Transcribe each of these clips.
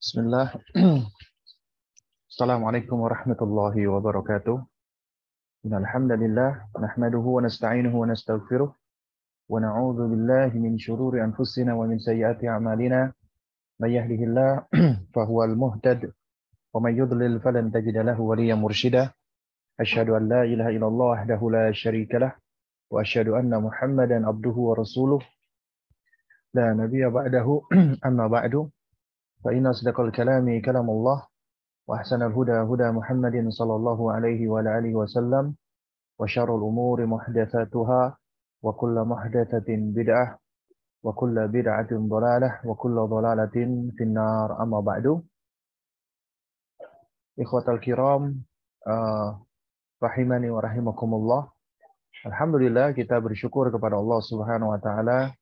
Bismillah. Assalamualaikum warahmatullahi wabarakatuh. Innal hamdalillah nahmaduhu wa nasta'inuhu wa nastaghfiruh wa na'udzu billahi min shururi anfusina wa min sayyiati a'malina. May yahdihillahu fahuwal muhtad wa may yudlil falan tajida lahu waliyyan mursyida. Asyhadu an la ilaha illallah wahdahu la syarika lah wa asyhadu anna Muhammadan abduhu wa rasuluh la nabiyya ba'dahu. Amma ba'du fa inna asdaqal kalami kalamullah وأحسن الهدى هدى محمد صلى الله عليه وعلى آله وسلم وشر الأمور محدثاتها وكل محدثة بدعة وكل بدعة ضلالة وكل ضلالة في النار أما بعد إخوة الكرام rahimani wa rahimakumullah. Alhamdulillah kita bersyukur kepada Allah Subhanahu wa taala.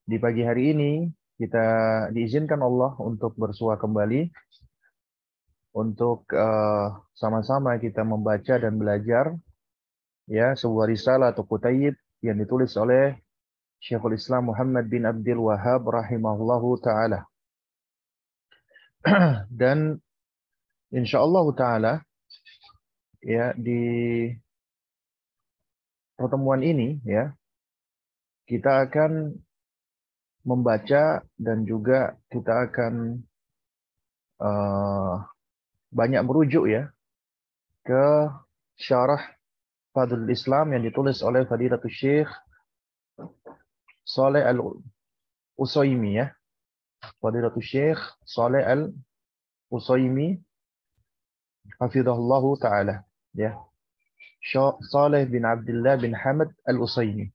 Di pagi hari ini kita diizinkan Allah untuk bersua kembali untuk sama-sama kita membaca dan belajar ya sebuah risalah atau kutayib yang ditulis oleh Syekhul Islam Muhammad bin Abdul Wahhab rahimahullahu taala. Dan insyaallah taala ya di pertemuan ini ya kita akan membaca dan juga kita akan banyak merujuk ya ke syarah Fadlul Islam yang ditulis oleh Fadilatul Syekh Shalih Al-Utsaimin ya. Fadilatul Syekh Shalih Al-Utsaimin hafizahullahu taala ya. Shalih bin Abdullah bin Hamad Al-Utsaimin.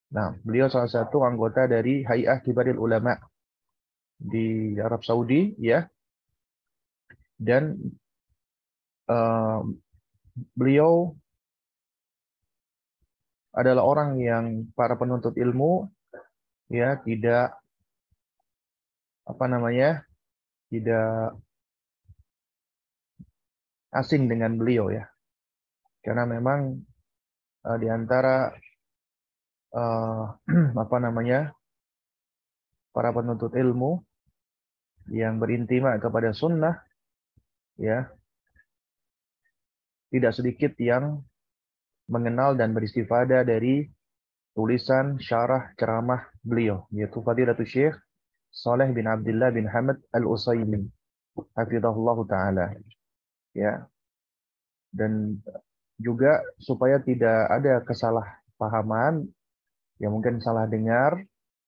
Nah, beliau salah satu anggota dari Hay'ah Kibaril Ulama di Arab Saudi ya. Dan beliau adalah orang yang para penuntut ilmu ya tidak tidak asing dengan beliau ya. Karena memang di antara para penuntut ilmu yang berintimak kepada sunnah ya tidak sedikit yang mengenal dan beristifadah dari tulisan syarah ceramah beliau yaitu Fadilatul Syekh Shalih bin Abdullah bin Hamad Al-Utsaimin hafizahullahu taala ya. Dan juga supaya tidak ada kesalahpahaman yang mungkin salah dengar,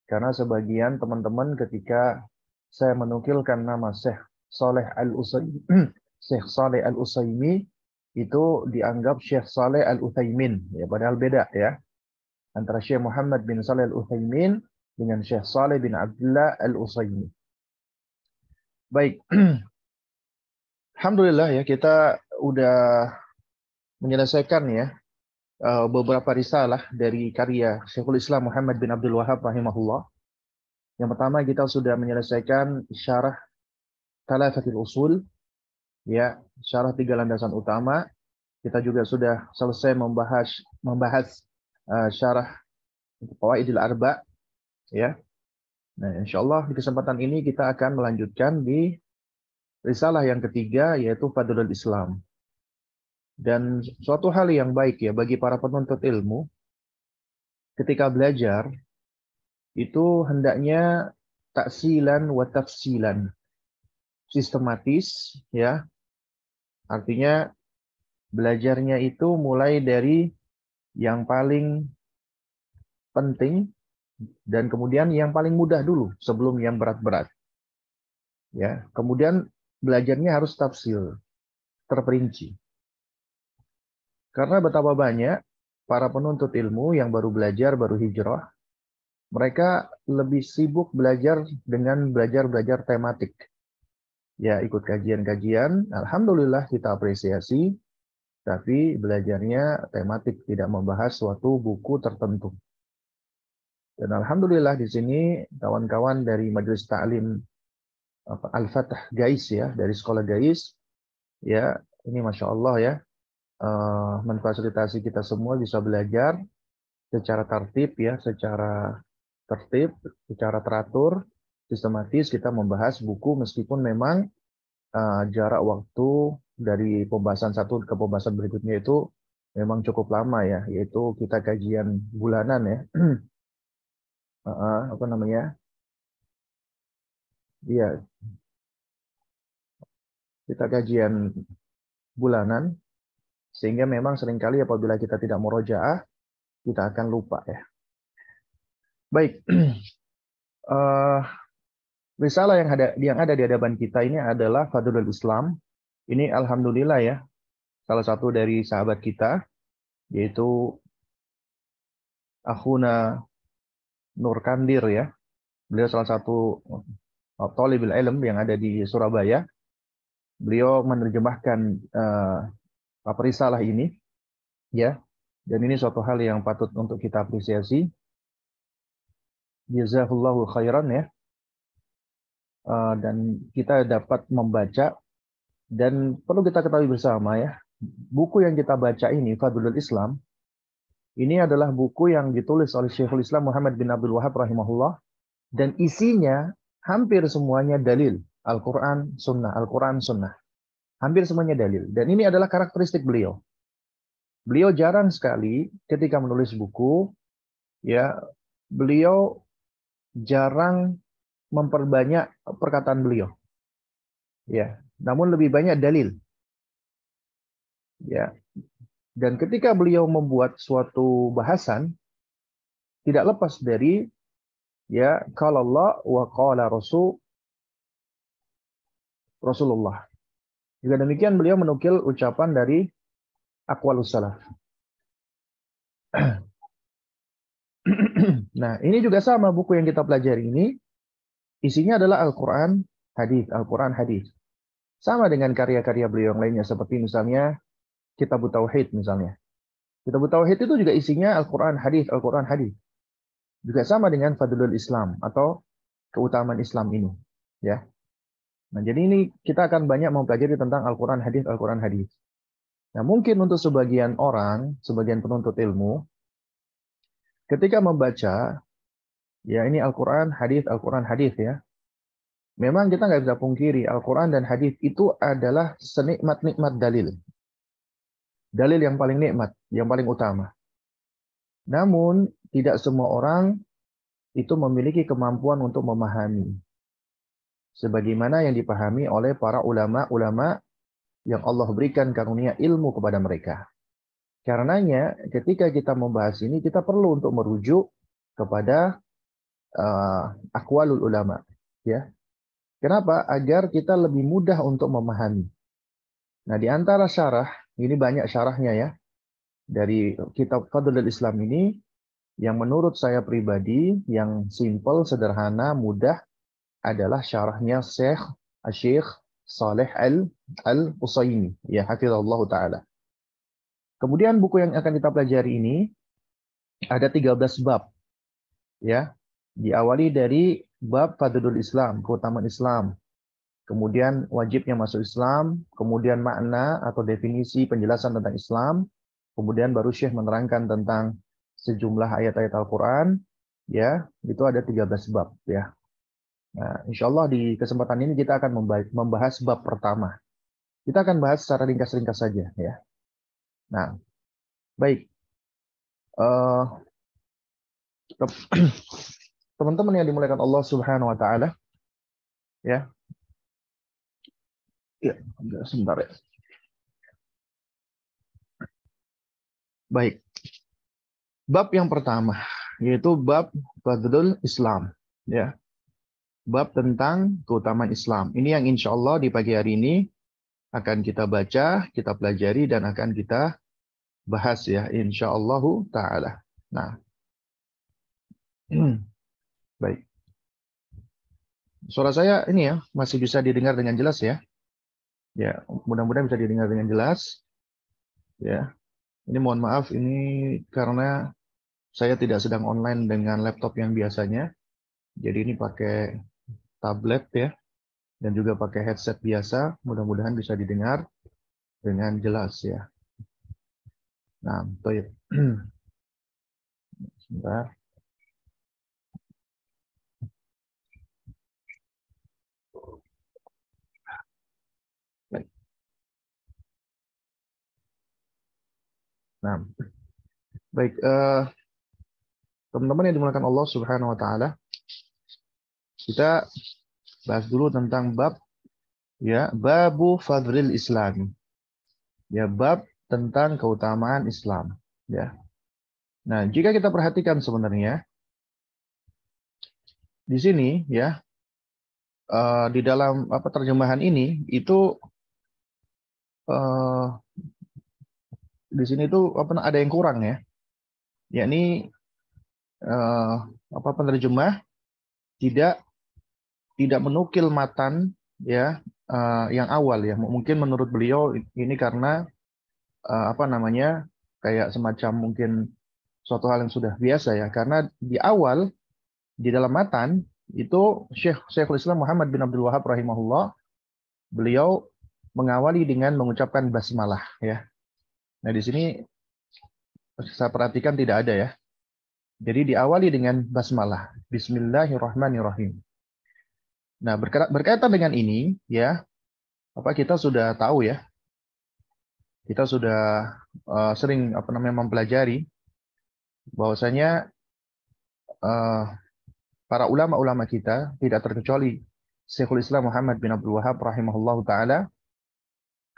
karena sebagian teman-teman ketika saya menukilkan nama Syekh Shalih Al-Utsaimin Syekh Shalih Al-Utsaimin itu dianggap Syekh Shalih Al-Utsaimin ya, padahal beda ya antara Syekh Muhammad bin Shalih Al-Utsaimin dengan Syekh Shalih bin Abdullah Al-Utsaimin. Baik. Alhamdulillah ya kita udah menyelesaikan ya beberapa risalah dari karya Syekhul Islam Muhammad bin Abdul Wahhab rahimahullah. Yang pertama kita sudah menyelesaikan syarah Thalathatul Usul ya, syarah 3 landasan utama. Kita juga sudah selesai membahas syarah Qawaidil Arba ya. Nah, insyaallah di kesempatan ini kita akan melanjutkan di risalah yang ketiga yaitu Fadlul Islam. Dan suatu hal yang baik ya bagi para penuntut ilmu ketika belajar itu hendaknya taksilan wa tafsilan, sistematis ya. Artinya belajarnya itu mulai dari yang paling penting dan kemudian yang paling mudah dulu sebelum yang berat-berat. Ya, kemudian belajarnya harus tafsil, terperinci. Karena betapa banyak para penuntut ilmu yang baru belajar, baru hijrah, mereka lebih sibuk belajar dengan belajar tematik. Ya, ikut kajian-kajian, alhamdulillah kita apresiasi, tapi belajarnya tematik, tidak membahas suatu buku tertentu. Dan alhamdulillah di sini kawan-kawan dari Majelis Ta'lim Al-Fatah Gais ya, dari sekolah Gais, ya ini Masya Allah ya, memfasilitasi kita semua bisa belajar secara tertib ya, secara teratur, sistematis kita membahas buku meskipun memang jarak waktu dari pembahasan satu ke pembahasan berikutnya itu memang cukup lama ya, yaitu kita kajian bulanan ya. Apa namanya? Iya, kita kajian bulanan sehingga memang seringkali apabila kita tidak murojaah kita akan lupa ya. Baik, risalah yang ada di hadapan kita ini adalah Fadlul Islam. Ini alhamdulillah ya, salah satu dari sahabat kita yaitu Akhuna Nur Kandir ya. Beliau salah satu thalibul ilm yang ada di Surabaya. Beliau menerjemahkan risalah ini ya. Dan ini suatu hal yang patut untuk kita apresiasi. Jazakallahu khairan ya. Dan kita dapat membaca, dan perlu kita ketahui bersama ya, buku yang kita baca ini, Fadlul Islam, ini adalah buku yang ditulis oleh Syekhul Islam Muhammad bin Abdul Wahab rahimahullah, dan isinya hampir semuanya dalil, Al-Quran, Sunnah, Al-Quran, Sunnah. Hampir semuanya dalil. Dan ini adalah karakteristik beliau. Beliau jarang sekali ketika menulis buku, ya, beliau jarang memperbanyak perkataan beliau. Ya, namun lebih banyak dalil. Ya. Dan ketika beliau membuat suatu bahasan, tidak lepas dari ya qala Allah wa qala Rasulullah. Juga demikian beliau menukil ucapan dari aqwalus salaf. Nah, ini juga sama buku yang kita pelajari ini. Isinya adalah Al-Quran, hadis, Al-Quran, hadis. Sama dengan karya-karya beliau yang lainnya, seperti misalnya Kitab Tauhid misalnya. Kitab Tauhid itu juga isinya Al-Quran, hadis, Al-Quran, hadis. Juga sama dengan Fadlul Islam atau keutamaan Islam ini. Ya. Nah, jadi ini kita akan banyak mempelajari tentang Al-Quran, hadis, Al-Quran, hadis. Nah, mungkin untuk sebagian orang, sebagian penuntut ilmu, ketika membaca, ya ini Al-Quran, hadis ya. Memang kita nggak bisa pungkiri Al-Quran dan hadis itu adalah senikmat-nikmat dalil. Dalil yang paling nikmat, yang paling utama. Namun, tidak semua orang itu memiliki kemampuan untuk memahami. Sebagaimana yang dipahami oleh para ulama-ulama yang Allah berikan karunia ilmu kepada mereka. Karenanya, ketika kita membahas ini, kita perlu untuk merujuk kepada aqwalul ulama. Ya. Kenapa? Agar kita lebih mudah untuk memahami. Nah, di antara syarah, ini banyak syarahnya ya, dari kitab Fadlul Islam ini, yang menurut saya pribadi, yang simple, sederhana, mudah, adalah syarahnya Syekh Saleh Al-Utsaimin, ya hafizallahu ta'ala. Kemudian buku yang akan kita pelajari ini, ada 13 bab. Ya, diawali dari bab Fadlul Islam, keutamaan Islam. Kemudian wajibnya masuk Islam, kemudian makna atau definisi penjelasan tentang Islam, kemudian baru Syekh menerangkan tentang sejumlah ayat-ayat Al-Quran, ya, itu ada 13 bab, ya. Nah, insya Allah di kesempatan ini kita akan membahas bab pertama. Kita akan bahas secara ringkas-ringkas saja, ya. Nah, baik. Teman-teman yang dimuliakan Allah Subhanahu Wa Taala, ya. Ya, sebentar ya. Baik. Bab yang pertama yaitu bab Fadlul Islam, ya. Bab tentang keutamaan Islam. Ini yang insya Allah di pagi hari ini akan kita baca, kita pelajari dan akan kita bahas ya, insya Allah taala. Nah, baik. Suara saya ini ya masih bisa didengar dengan jelas ya. Ya, mudah-mudahan bisa didengar dengan jelas. Ya. Ini mohon maaf ini karena saya tidak sedang online dengan laptop yang biasanya. Jadi ini pakai tablet ya dan juga pakai headset biasa. Mudah-mudahan bisa didengar dengan jelas ya. Nah, baik. Sebentar. Nah, baik, teman-teman yang dimuliakan Allah Subhanahu wa taala, kita bahas dulu tentang bab, ya, babu fadlil Islam. Ya, bab tentang keutamaan Islam, ya. Nah, jika kita perhatikan sebenarnya di sini, ya, di dalam apa terjemahan ini itu eh, di sini tuh apa ada yang kurang, ya, yakni apa penerjemah tidak tidak menukil matan, ya, yang awal, ya. Mungkin menurut beliau ini karena apa namanya, kayak semacam mungkin suatu hal yang sudah biasa, ya, karena di awal di dalam matan itu Syekhul Islam Muhammad bin Abdul Wahab rahimahullah, beliau mengawali dengan mengucapkan basmalah, ya. Nah, di sini saya perhatikan tidak ada, ya. Jadi diawali dengan basmalah, Bismillahirrahmanirrahim. Nah, berkaitan dengan ini, ya, apa kita sudah tahu, ya, kita sudah sering apa namanya mempelajari bahwasanya uh, para ulama-ulama kita tidak terkecuali Syekhul Islam Muhammad bin Abdul Wahab rahimahullah taala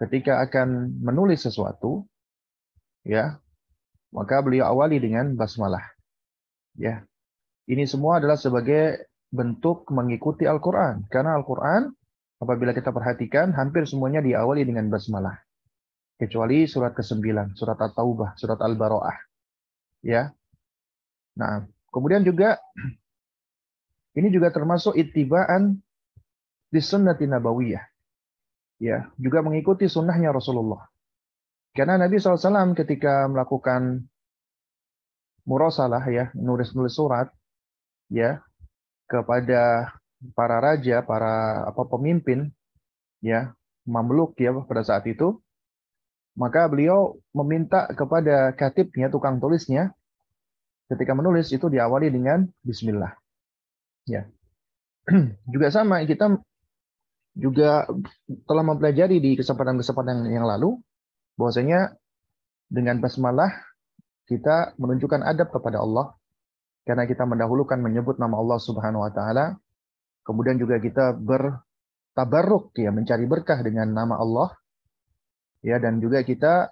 ketika akan menulis sesuatu, ya, maka beliau awali dengan basmalah, ya. Ini semua adalah sebagai bentuk mengikuti Al-Qur'an, karena Al-Qur'an apabila kita perhatikan hampir semuanya diawali dengan basmalah kecuali surat ke-9, surat At-Taubah, surat Al-Bara'ah, ya. Nah, kemudian juga ini juga termasuk ittiba'an di sunnati nabawiyah, ya, juga mengikuti sunnahnya Rasulullah. Karena Nabi SAW ketika melakukan murasalah, ya, nulis-nulis surat, ya, kepada para raja, para apa pemimpin, ya, Mamluk, ya, pada saat itu, maka beliau meminta kepada katibnya, tukang tulisnya, ketika menulis itu diawali dengan Bismillah, ya. Juga sama, kita juga telah mempelajari di kesempatan-kesempatan yang lalu bahwasanya dengan basmalah kita menunjukkan adab kepada Allah karena kita mendahulukan menyebut nama Allah Subhanahu wa taala. Kemudian juga kita bertabarruk, ya, mencari berkah dengan nama Allah, ya, dan juga kita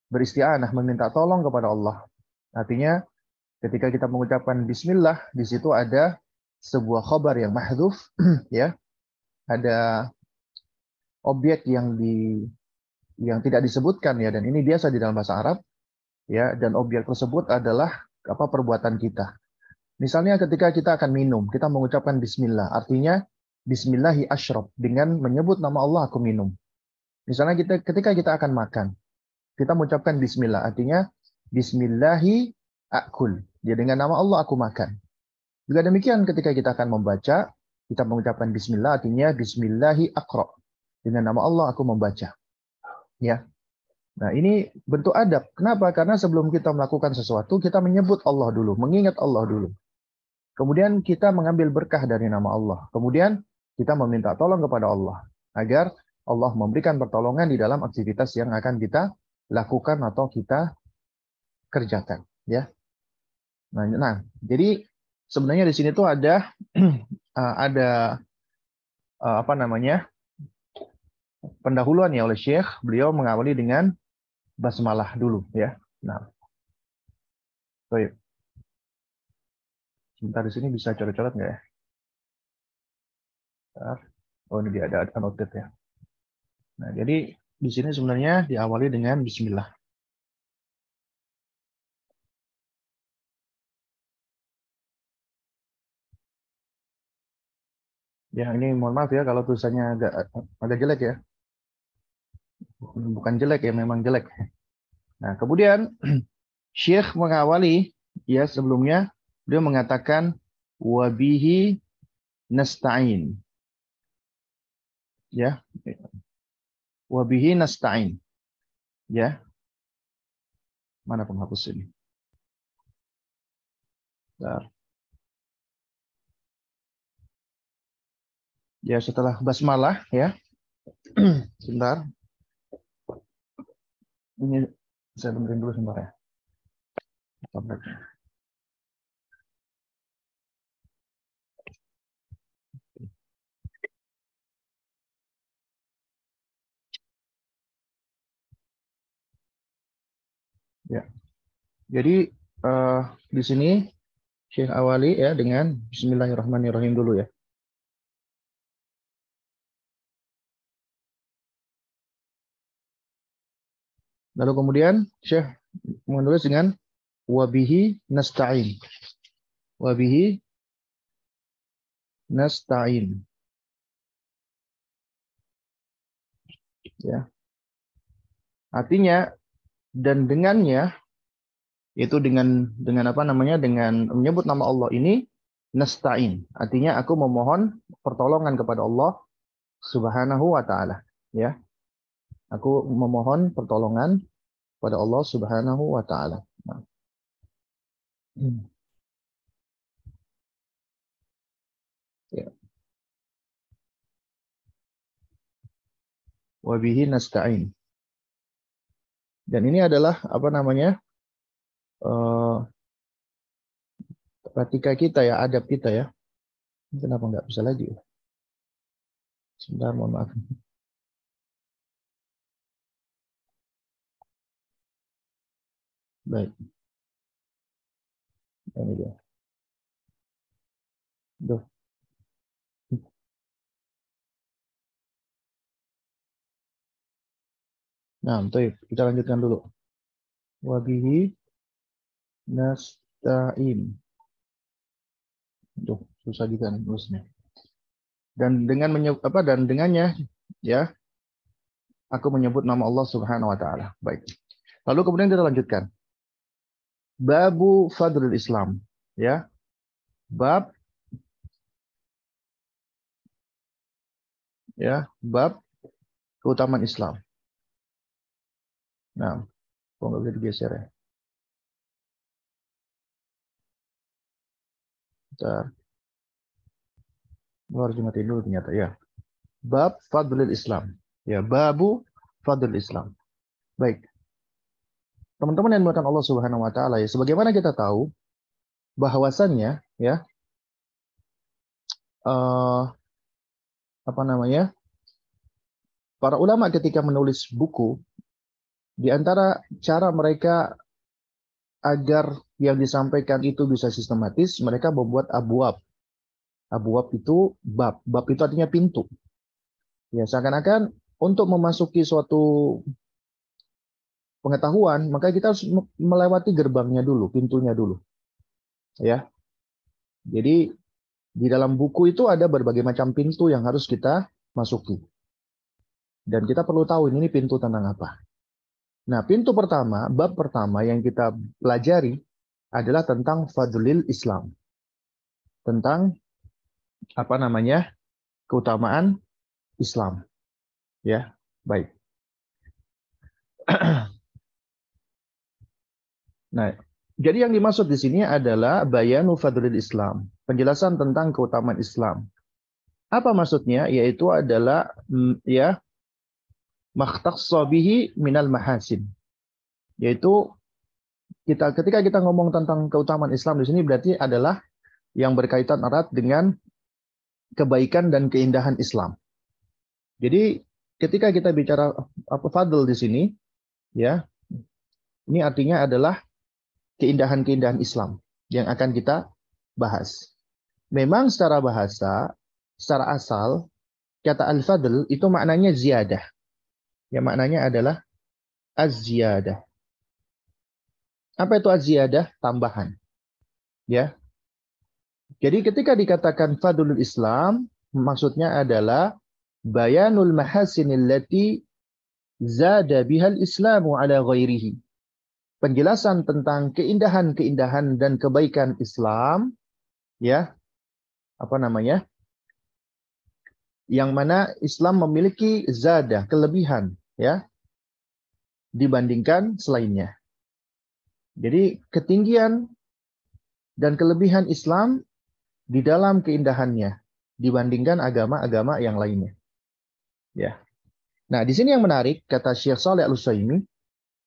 beristi'anah, meminta tolong kepada Allah. Artinya ketika kita mengucapkan bismillah, di situ ada sebuah khabar yang mahdhuf, ya. Ada objek yang tidak disebutkan, ya, dan ini biasa di dalam bahasa Arab, ya, dan objek tersebut adalah apa perbuatan kita. Misalnya ketika kita akan minum, kita mengucapkan bismillah, artinya bismillahi asyrab, dengan menyebut nama Allah aku minum. Misalnya ketika kita akan makan, kita mengucapkan bismillah, artinya bismillahi akul, ya, dengan nama Allah aku makan. Juga demikian ketika kita akan membaca, kita mengucapkan bismillah, artinya bismillahi aqra, dengan nama Allah aku membaca, ya. Nah, ini bentuk adab. Kenapa? Karena sebelum kita melakukan sesuatu, kita menyebut Allah dulu, mengingat Allah dulu. Kemudian kita mengambil berkah dari nama Allah. Kemudian kita meminta tolong kepada Allah agar Allah memberikan pertolongan di dalam aktivitas yang akan kita lakukan atau kita kerjakan, ya. Nah, jadi sebenarnya di sini tuh ada ada apa namanya pendahuluan, ya, oleh Syekh. Beliau mengawali dengan basmalah dulu, ya. Nah, baik. Sebentar, di sini bisa coret-coret nggak, ya? Oh, ini dia ada annotate, ya. Nah, jadi di sini sebenarnya diawali dengan bismillah. Ya, ini mohon maaf, ya, kalau tulisannya agak jelek, ya. Bukan jelek, ya, memang jelek. Nah, kemudian Syekh mengawali, ya, sebelumnya beliau mengatakan wabihi nasta'in, ya. Wabihi nasta'in, ya. Mana penghapus ini? Bentar. Ya, setelah basmalah, ya. Sebentar. Ini Saya benerin dulu sebentar ya. Tabletnya. Ya. Jadi di sini Syekh awali ya dengan Bismillahirrahmanirrahim dulu ya. Lalu kemudian Syekh menulis dengan wabihi nasta'in. Wabihi nasta'in. Ya. Artinya dan dengannya itu dengan apa namanya? Dengan menyebut nama Allah ini nasta'in. Artinya aku memohon pertolongan kepada Allah Subhanahu wa taala, ya. Aku memohon pertolongan pada Allah Subhanahu wa taala. Nah. Ya. Wabihi nasta'in. Dan ini adalah apa namanya? Pratika kita ya, adab kita ya. Kenapa nggak bisa lagi? Sebentar, mohon maaf. Baik. Ini dia. Duh. Nah, kita lanjutkan dulu. Wabihi nasta'in. Duh, susah juga nulisnya. Dan dengan dan dengannya ya, aku menyebut nama Allah Subhanahu wa taala. Baik. Lalu kemudian kita lanjutkan. Babu fadlul Islam, ya. Bab keutamaan Islam. Nah, kok nggak bisa digeser ya? Bentar. Harus dimatiin dulu ternyata ya. Bab fadlul Islam. Ya, babu fadlul Islam. Baik. Teman-teman yang dimuliakan Allah Subhanahu wa taala ya, sebagaimana kita tahu bahwasannya ya apa namanya? Para ulama ketika menulis buku, di antara cara mereka agar yang disampaikan itu bisa sistematis, mereka membuat abwab. Abwab itu bab. Bab itu artinya pintu. Ya, seakan-akan untuk memasuki suatu pengetahuan, maka kita harus melewati gerbangnya dulu, pintunya dulu. Ya. Jadi di dalam buku itu ada berbagai macam pintu yang harus kita masuki. Dan kita perlu tahu ini pintu tentang apa. Nah, pintu pertama, bab pertama yang kita pelajari adalah tentang fadlil Islam. Tentang apa namanya? Keutamaan Islam. Ya, baik. Nah, jadi yang dimaksud di sini adalah bayanu fadlil Islam, penjelasan tentang keutamaan Islam. Apa maksudnya? Yaitu adalah ya makhtassa bihi minal mahasin. Yaitu ketika kita ngomong tentang keutamaan Islam di sini berarti adalah yang berkaitan erat dengan kebaikan dan keindahan Islam. Jadi ketika kita bicara apa fadl di sini, ya, ini artinya adalah keindahan-keindahan Islam yang akan kita bahas. Memang secara bahasa, secara asal, kata al-fadl itu maknanya ziyadah. Ya, maknanya adalah az-ziyadah. Apa itu az-ziyadah? Tambahan. Ya. Jadi ketika dikatakan fadlul Islam, maksudnya adalah bayanul mahasinil lati zada bihal Islamu ala ghairihi. Penjelasan tentang keindahan-keindahan dan kebaikan Islam, ya, apa namanya? Yang mana Islam memiliki zada, kelebihan, ya, dibandingkan selainnya. Jadi ketinggian dan kelebihan Islam di dalam keindahannya dibandingkan agama-agama yang lainnya. Ya. Nah, di sini yang menarik kata Syekh Shalih Al-Utsaimin,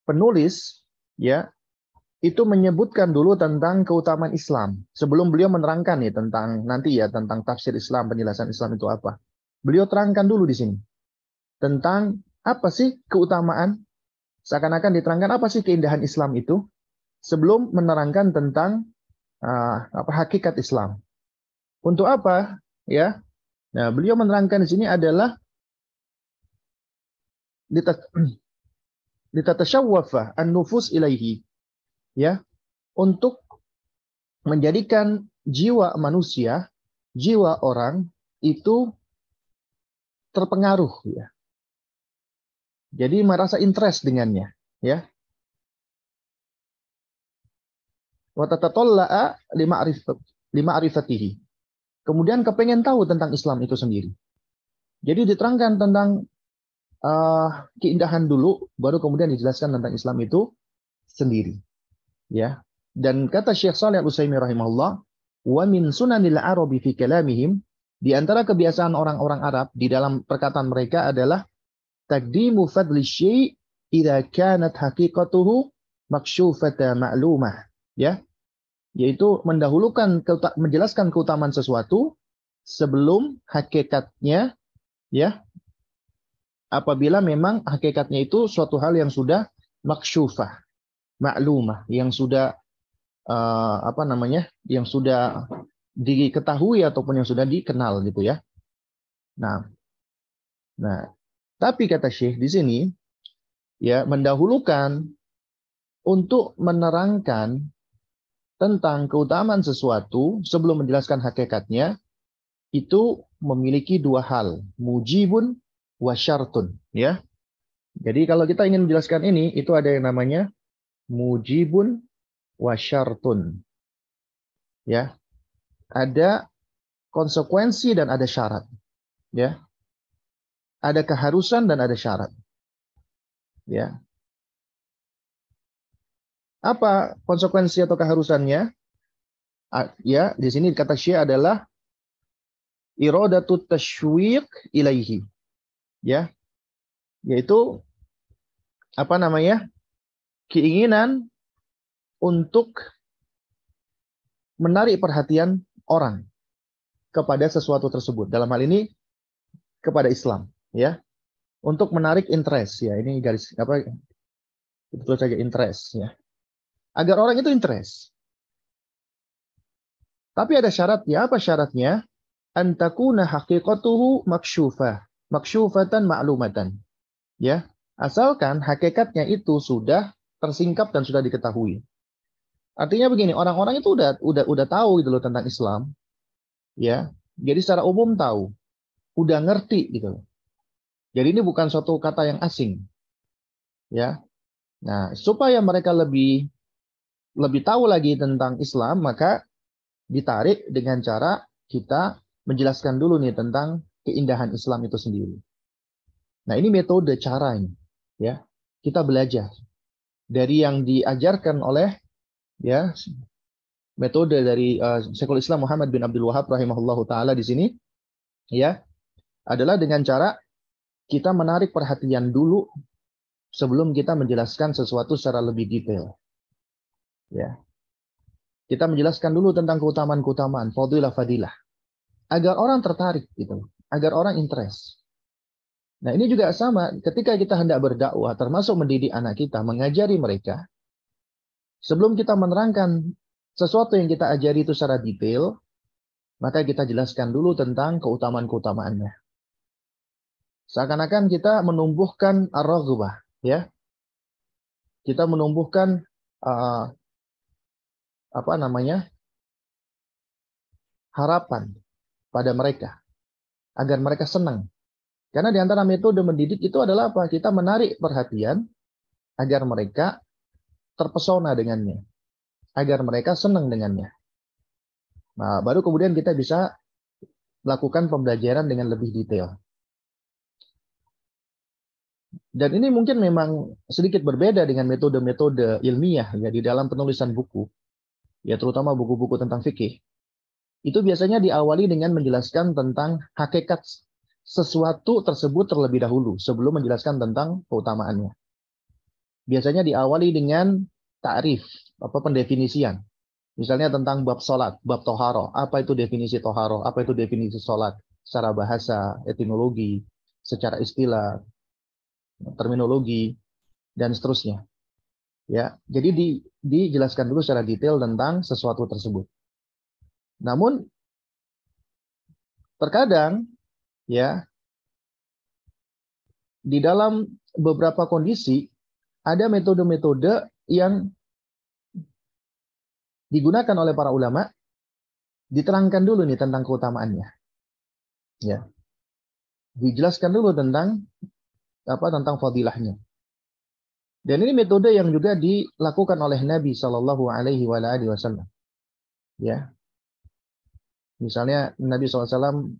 penulis ya, itu menyebutkan dulu tentang keutamaan Islam sebelum beliau menerangkan nih tentang nanti ya tentang tafsir Islam, penjelasan Islam itu apa. Beliau terangkan dulu di sini tentang apa sih keutamaan, seakan-akan diterangkan apa sih keindahan Islam itu sebelum menerangkan tentang apa hakikat Islam. Untuk apa? Ya. Nah, beliau menerangkan di sini adalah litatashawwafa an-nufus ilaihi, ya, untuk menjadikan jiwa manusia, jiwa orang itu terpengaruh, ya. Jadi merasa interest dengannya, ya. Wa tatatalla'a lima'rifatihi. Kemudian kepengen tahu tentang Islam itu sendiri. Jadi diterangkan tentang keindahan dulu, baru kemudian dijelaskan tentang Islam itu sendiri, ya. Dan kata Syekh Shalih Al-Utsaimin rahimahullah, wa min sunanil arabi fi kalamihim, di antara kebiasaan orang-orang Arab di dalam perkataan mereka adalah taqdimu fadli syai' idza kanat haqiqatuhu maksyufata ma'lumah, ya, yaitu mendahulukan menjelaskan keutamaan sesuatu sebelum hakikatnya, ya, apabila memang hakikatnya itu suatu hal yang sudah maksyufah, maklumah, yang sudah yang sudah diketahui ataupun yang sudah dikenal gitu ya. Nah, tapi kata Syekh di sini ya mendahulukan untuk menerangkan tentang keutamaan sesuatu sebelum menjelaskan hakikatnya itu memiliki dua hal, mujibun wa syartun, ya. Jadi kalau kita ingin menjelaskan ini itu ada yang namanya mujibun wa syartun. Ya. Ada konsekuensi dan ada syarat. Ya. Ada keharusan dan ada syarat. Ya. Apa konsekuensi atau keharusannya? Ya, di sini kata Syekh adalah iradatut tasywiq ilaihi. Ya. Yaitu apa namanya? Keinginan untuk menarik perhatian orang kepada sesuatu tersebut. Dalam hal ini kepada Islam, ya. Untuk menarik interest, ya. Ini garis apa? Betul saja interest, ya. Agar orang itu interest. Tapi ada syaratnya. Apa syaratnya? Antakuna haqiqatuhu maksyufah, maksyufatan ma'lumatan. Ya, asalkan hakikatnya itu sudah tersingkap dan sudah diketahui. Artinya begini, orang-orang itu udah tahu gitu loh tentang Islam, ya. Jadi secara umum tahu, udah ngerti gitu loh. Jadi ini bukan suatu kata yang asing, ya. Nah, supaya mereka lebih tahu lagi tentang Islam, maka ditarik dengan cara kita menjelaskan dulu nih tentang keindahan Islam itu sendiri. Nah, ini metode cara ini, ya. Kita belajar dari yang diajarkan oleh, ya, metode dari Syekhul Islam Muhammad bin Abdul Wahab rahimahullahu taala di sini, ya, adalah dengan cara kita menarik perhatian dulu sebelum kita menjelaskan sesuatu secara lebih detail. Ya. Kita menjelaskan dulu tentang keutamaan-keutamaan, fadilah-fadilah, agar orang tertarik gitu, agar orang interest. Nah, ini juga sama ketika kita hendak berdakwah, termasuk mendidik anak kita, mengajari mereka. Sebelum kita menerangkan sesuatu yang kita ajari itu secara detail, maka kita jelaskan dulu tentang keutamaan-keutamaannya. Seakan-akan kita menumbuhkan ar-raghbah, ya. Kita menumbuhkan harapan pada mereka agar mereka senang. Karena di antara metode mendidik itu adalah apa? Kita menarik perhatian agar mereka terpesona dengannya, agar mereka senang dengannya. Nah, baru kemudian kita bisa melakukan pembelajaran dengan lebih detail. Dan ini mungkin memang sedikit berbeda dengan metode-metode ilmiah ya di dalam penulisan buku, ya terutama buku-buku tentang fikih. Itu biasanya diawali dengan menjelaskan tentang hakikat sesuatu tersebut terlebih dahulu sebelum menjelaskan tentang keutamaannya. Biasanya diawali dengan ta'rif, pendefinisian. Misalnya tentang bab salat, bab toharo. Apa itu definisi toharo? Apa itu definisi salat? Secara bahasa, etimologi, secara istilah, terminologi, dan seterusnya. Ya, jadi dijelaskan dulu secara detail tentang sesuatu tersebut. Namun terkadang ya di dalam beberapa kondisi ada metode-metode yang digunakan oleh para ulama, diterangkan dulu nih tentang keutamaannya. Ya. Dijelaskan dulu tentang tentang fadilahnya. Dan ini metode yang juga dilakukan oleh Nabi Shallallahu Alaihi Wasallam. Ya, misalnya Nabi SAW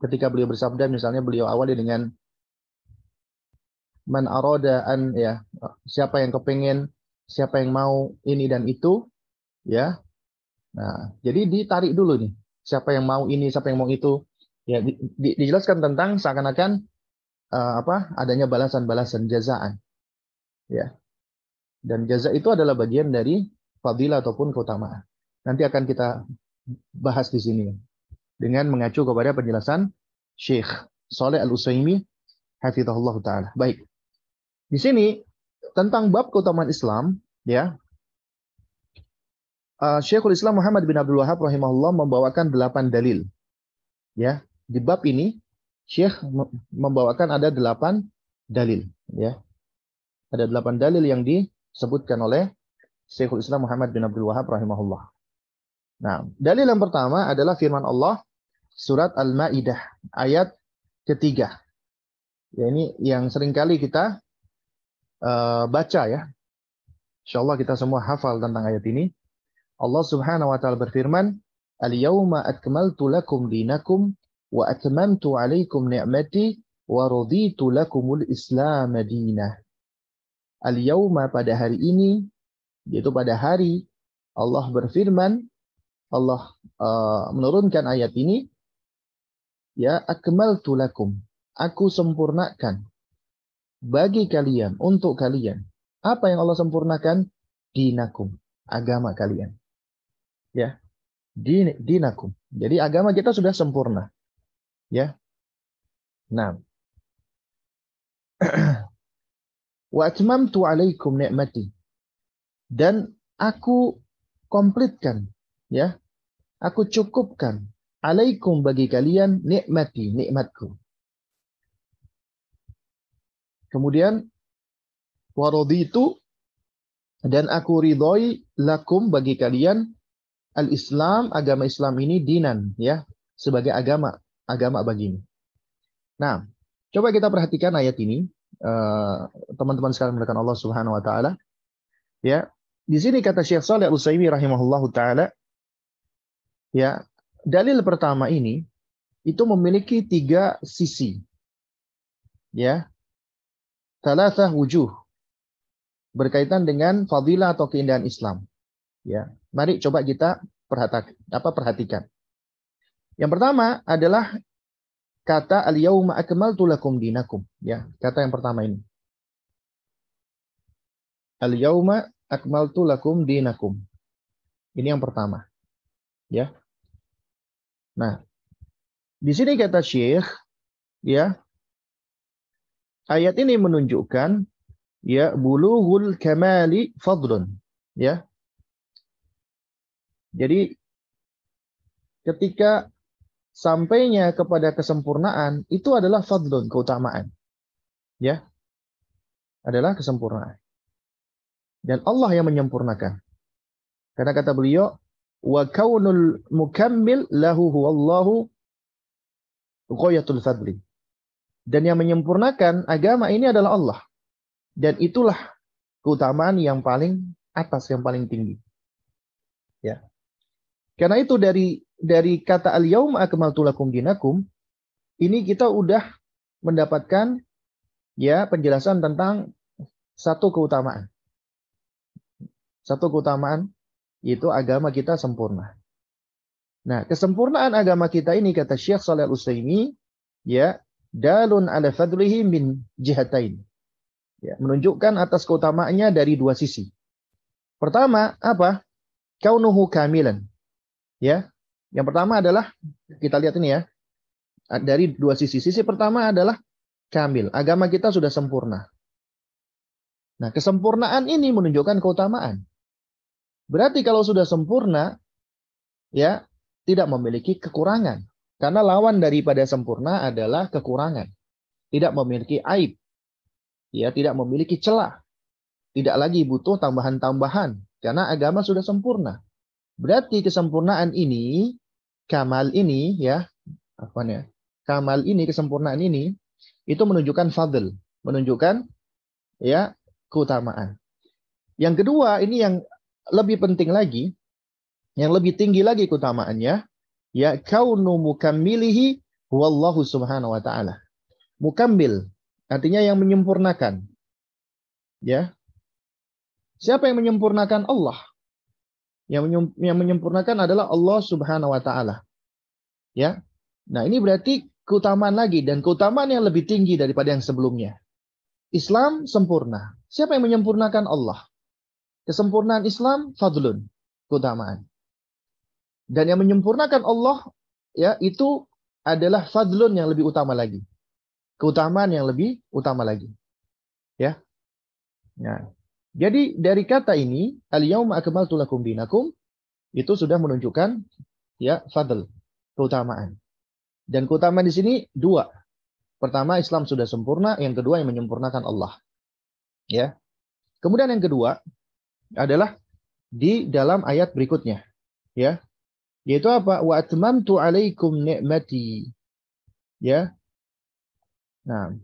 ketika beliau bersabda, misalnya beliau awali dengan man arada an, ya, siapa yang kepengen, siapa yang mau ini dan itu, ya. Nah, jadi ditarik dulu nih, siapa yang mau ini, siapa yang mau itu, ya, dijelaskan tentang seakan-akan adanya balasan-balasan jazaan, ya. Dan jaza itu adalah bagian dari fadilah ataupun keutamaan. Nanti akan kita bahas di sini dengan mengacu kepada penjelasan Syekh Shalih Al-Utsaimin hafizahullah taala. Baik. Di sini tentang bab keutamaan Islam, ya. Syekhul Islam Muhammad bin Abdul Wahab rahimahullah membawakan 8 dalil. Ya, di bab ini Syekh membawakan ada 8 dalil, ya. Ada 8 dalil yang disebutkan oleh Syekhul Islam Muhammad bin Abdul Wahab rahimahullah. Nah, dalil yang pertama adalah firman Allah surat Al-Maidah ayat ketiga. Ya, ini yang seringkali kita baca, ya. Insyaallah kita semua hafal tentang ayat ini. Allah Subhanahu wa taala berfirman, "Al-yauma akmaltu lakum dinakum wa atmamtu 'alaikum ni'mati wa raditu lakumul Islam madinah." Al-yauma, pada hari ini, yaitu pada hari Allah berfirman, Allah menurunkan ayat ini, ya, akmaltu lakum, aku sempurnakan bagi kalian, untuk kalian. Apa yang Allah sempurnakan? Dinakum, agama kalian. Ya, dinakum. Jadi agama kita sudah sempurna. Ya. Nah. Wa atmamtu 'alaikum ni'mati. Dan aku komplitkan, ya. Aku cukupkan 'alaikum, bagi kalian, nikmati, nikmatku. Kemudian wa raditu, dan aku ridhoi, lakum, bagi kalian, al-Islam, agama Islam ini, dinan, ya, sebagai agama bagimu. Nah, coba kita perhatikan ayat ini, teman-teman sekalian melakukan Allah Subhanahu wa taala. Ya, di sini kata Syekh Shalih Al-Utsaimin rahimahullahu taala, ya, dalil pertama ini itu memiliki 3 sisi. Ya. Thalathah wujuh, berkaitan dengan fadilah atau keindahan Islam. Ya, mari coba kita perhatikan. Yang pertama adalah kata al-yauma akmaltu lakum dinakum. Ya, kata yang pertama ini. Al-yauma akmaltu lakum dinakum. Ini yang pertama. Ya. Nah, di sini kata Syekh, ya, ayat ini menunjukkan, ya, bulughul kamali fadlun, ya. Jadi ketika sampainya kepada kesempurnaan itu adalah fadlun, keutamaan. Ya. Adalah kesempurnaan. Dan Allah yang menyempurnakan. Karena kata beliau, wa kaunul mukammil lahu huwallahu ghayatul fadli. Dan yang menyempurnakan agama ini adalah Allah. Dan itulah keutamaan yang paling atas, yang paling tinggi. Ya. Karena itu dari kata al-yauma akmaltu lakum dinakum, ini kita udah mendapatkan, ya, penjelasan tentang satu keutamaan. Satu keutamaan, yaitu agama kita sempurna. Nah, kesempurnaan agama kita ini, kata Syekh Shalih Al-Utsaimin, ya, dalun ala fadlihi min jihatain. Ya, menunjukkan atas keutamaannya dari 2 sisi. Pertama, apa? Kaunuhu kamilan. Ya. Yang pertama adalah, kita lihat ini ya, dari dua sisi. Sisi pertama adalah kamil. Agama kita sudah sempurna. Nah, kesempurnaan ini menunjukkan keutamaan. Berarti kalau sudah sempurna, ya, tidak memiliki kekurangan. Karena lawan daripada sempurna adalah kekurangan. Tidak memiliki aib. Ya, tidak memiliki celah. Tidak lagi butuh tambahan-tambahan. Karena agama sudah sempurna. Berarti kesempurnaan ini, kamal ini, ya, apa ya? Kamal ini, kesempurnaan ini, itu menunjukkan fadl, menunjukkan ya keutamaan. Yang kedua, ini yang lebih penting lagi, yang lebih tinggi lagi keutamaannya, ya kaunu mukammilihi wallahu subhanahu wa ta'ala. Mukammil artinya yang menyempurnakan. Ya. Siapa yang menyempurnakan? Allah. Yang menyempurnakan adalah Allah subhanahu wa ta'ala. Ya. Nah, ini berarti keutamaan lagi, dan keutamaan yang lebih tinggi daripada yang sebelumnya. Islam sempurna. Siapa yang menyempurnakan? Allah. Kesempurnaan Islam fadlun, keutamaan. Dan yang menyempurnakan Allah, ya, itu adalah fadlun yang lebih utama lagi. Keutamaan yang lebih utama lagi. Ya. Nah, jadi dari kata ini, al-yauma akmaltu lakum dinakum, itu sudah menunjukkan ya fadl, keutamaan. Dan keutamaan di sini dua. Pertama, Islam sudah sempurna, yang kedua yang menyempurnakan Allah. Ya. Kemudian yang kedua adalah di dalam ayat berikutnya, ya. Yaitu apa? Wa atmamtu 'alaikum ni'mati. Ya. Nah,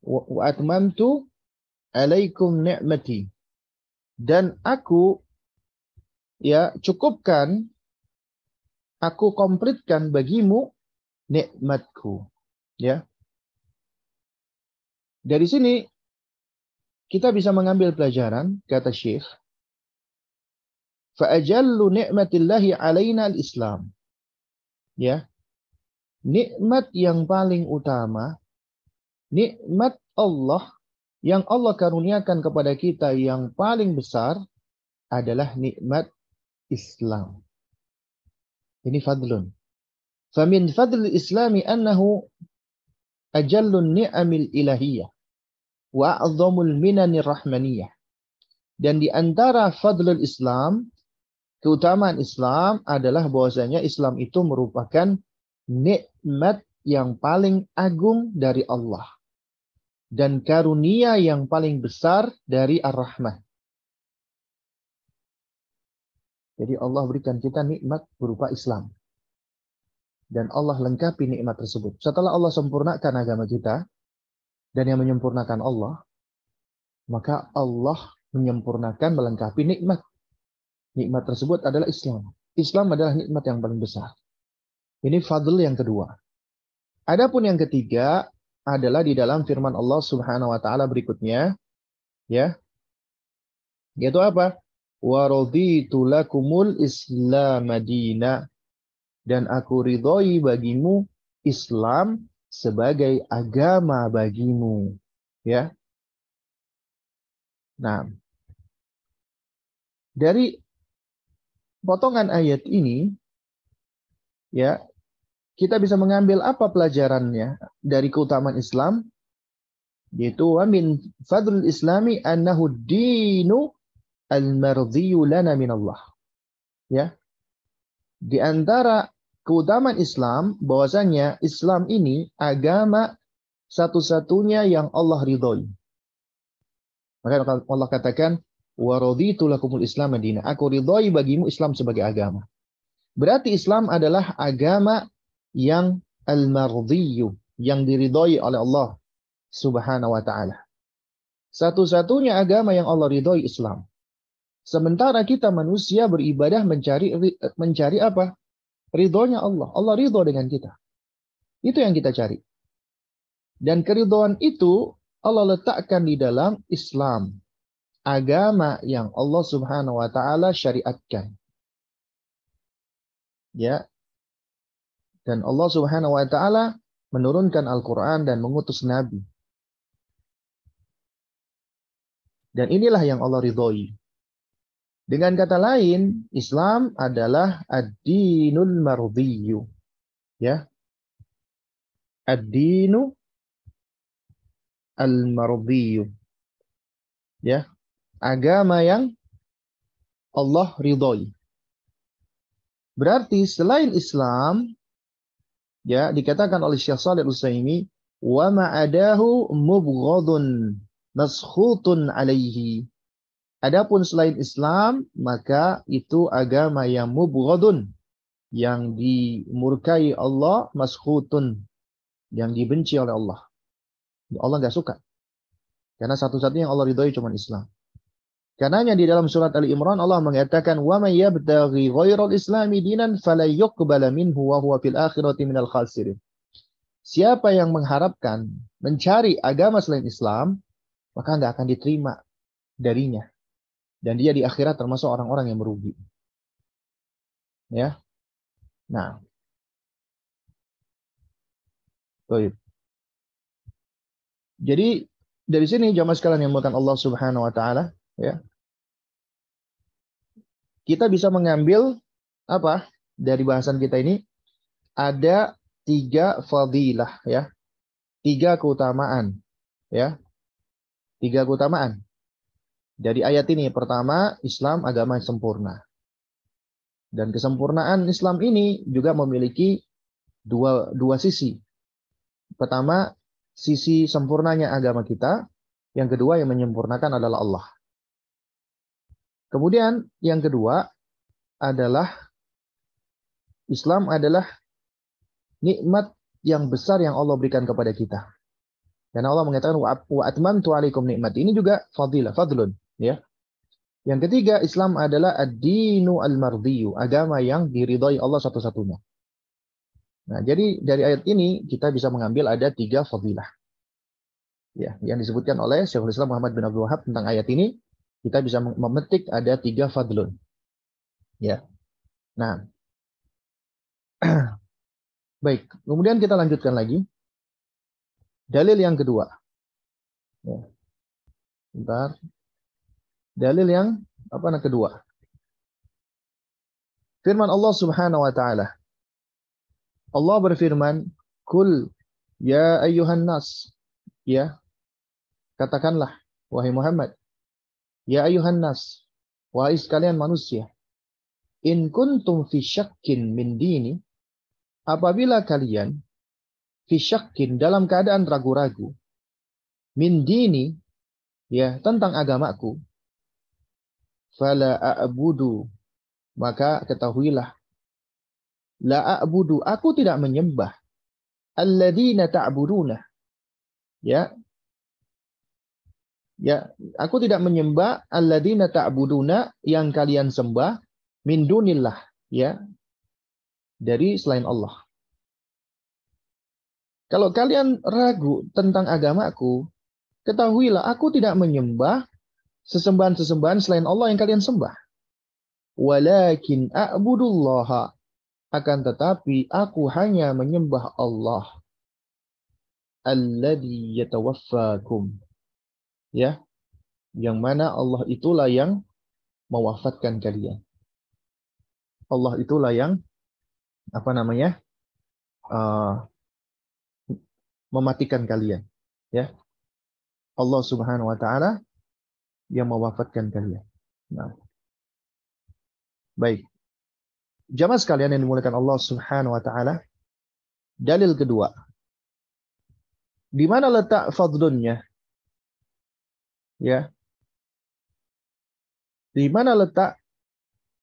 wa atmamtu 'alaikum ni'mati. Dan aku ya cukupkan, aku komplitkan bagimu nikmatku. Ya. Dari sini kita bisa mengambil pelajaran, kata Syekh, fa'ajallu ni'matillahi 'alaina al-Islam. Ya. Nikmat yang paling utama, nikmat Allah yang Allah karuniakan kepada kita yang paling besar adalah nikmat Islam. Ini fadlun. Famin fadl islami annahu ajallun ni'amil ilahiyah wa a'zamul minanir rahmaniyah. Dan di antara fadlul Islam, keutamaan Islam adalah bahwasanya Islam itu merupakan nikmat yang paling agung dari Allah dan karunia yang paling besar dari Ar-Rahman. Jadi Allah berikan kita nikmat berupa Islam. Dan Allah lengkapi nikmat tersebut. Setelah Allah sempurnakan agama kita, dan yang menyempurnakan Allah, maka Allah menyempurnakan, melengkapi nikmat. Nikmat tersebut adalah Islam. Islam adalah nikmat yang paling besar. Ini fadl yang kedua. Adapun yang ketiga adalah di dalam firman Allah Subhanahu wa taala berikutnya, ya. Yaitu apa? Wa raditu lakumul Islam madina. Dan aku ridhoi bagimu Islam sebagai agama bagimu, ya. Nah, dari potongan ayat ini, ya, kita bisa mengambil apa pelajarannya dari keutamaan Islam, yaitu wa min fadlul islami annahu dinu al-mardhiyu lana min Allah. Ya. Di antara keutamaan Islam bahwasanya Islam ini agama satu-satunya yang Allah ridhoi. Maka Allah katakan wa raditu lakumul Islam madina. Aku ridhoi bagimu Islam sebagai agama. Berarti Islam adalah agama yang al-mardhiyu, yang diridhoi oleh Allah Subhanahu wa taala. Satu-satunya agama yang Allah ridhoi Islam. Sementara kita manusia beribadah mencari apa? Ridhonya Allah. Allah ridho dengan kita. Itu yang kita cari. Dan keridhaan itu Allah letakkan di dalam Islam. Agama yang Allah Subhanahu wa taala syariatkan. Ya. Dan Allah Subhanahu wa taala menurunkan Al-Qur'an dan mengutus nabi. Dan inilah yang Allah ridhoi. Dengan kata lain, Islam adalah ad-dinul mardiyyu, ya. Ad-dinu al-mardiyyu, ya. Agama yang Allah ridhoi. Berarti selain Islam, ya, dikatakan oleh Syekh Shalih Al-Utsaimin, wa ma'adahu mubghadun maskhutun alaihi. Adapun selain Islam, maka itu agama yang mubghadun, yang dimurkai Allah, maskhutun, yang dibenci oleh Allah. Allah nggak suka. Karena satu-satunya yang Allah ridhoi cuma Islam. Karenanya di dalam surat Ali Imran Allah mengatakan, wa may yabtaghi ghairal islami dinan fala yuqbala minhu wa huwa fil akhirati minal khasirin. Siapa yang mengharapkan mencari agama selain Islam, maka nggak akan diterima darinya. Dan dia di akhirat termasuk orang-orang yang merugi. Ya. Nah, baik. Jadi dari sini jamaah sekalian yang dimuliakan Allah Subhanahu wa taala, ya. Kita bisa mengambil apa? Dari bahasan kita ini ada 3 fadilah, ya. 3 keutamaan, ya. 3 keutamaan. Dari ayat ini, pertama, Islam agama yang sempurna. Dan kesempurnaan Islam ini juga memiliki dua sisi. Pertama, sisi sempurnanya agama kita. Yang kedua, yang menyempurnakan adalah Allah. Kemudian yang kedua adalah Islam adalah nikmat yang besar yang Allah berikan kepada kita. Karena Allah mengatakan wa atmamtu alaikum nikmati. Ini juga fadlun, ya. Yang ketiga, Islam adalah ad-dinu al-mardiyyu, agama yang diridhai Allah satu-satunya. Nah, jadi dari ayat ini kita bisa mengambil ada 3 fadilah. Ya, yang disebutkan oleh Syekhul Islam Muhammad bin Abdul Wahab tentang ayat ini, kita bisa memetik ada 3 fadlun. Ya. Nah, baik. Kemudian kita lanjutkan lagi. Dalil yang kedua. Ya. Bentar. Dalil yang kedua. Firman Allah Subhanahu wa taala. Allah berfirman, "Kul ya ayyuhan nas." Ya. Katakanlah wahai Muhammad, ya ayyuhan nas, wahai sekalian manusia, in kuntum fi syakkin min dini, apabila kalian fi syakkin dalam keadaan ragu-ragu, min dini, ya, tentang agamaku, fala a'budu, maka ketahuilah, la a'budu, aku tidak menyembah, alladzina ta'buduna, ya, ya, aku tidak menyembah alladzina ta'buduna, yang kalian sembah, min dunillah, ya, dari selain Allah. Kalau kalian ragu tentang agamaku, ketahuilah aku tidak menyembah sesembahan-sesembahan selain Allah yang kalian sembah. Walakin a'budullaha, akan tetapi aku hanya menyembah Allah. Alladzi yatawaffakum. Ya, yang mana Allah itulah yang mewafatkan kalian. Allah itulah yang mematikan kalian. Ya, Allah Subhanahu wa taala yang mewafatkan kalian. Nah, baik. Jamaah sekalian yang dimuliakan Allah Subhanahu wa taala, dalil kedua. Di mana letak fadlunnya? Ya. Di mana letak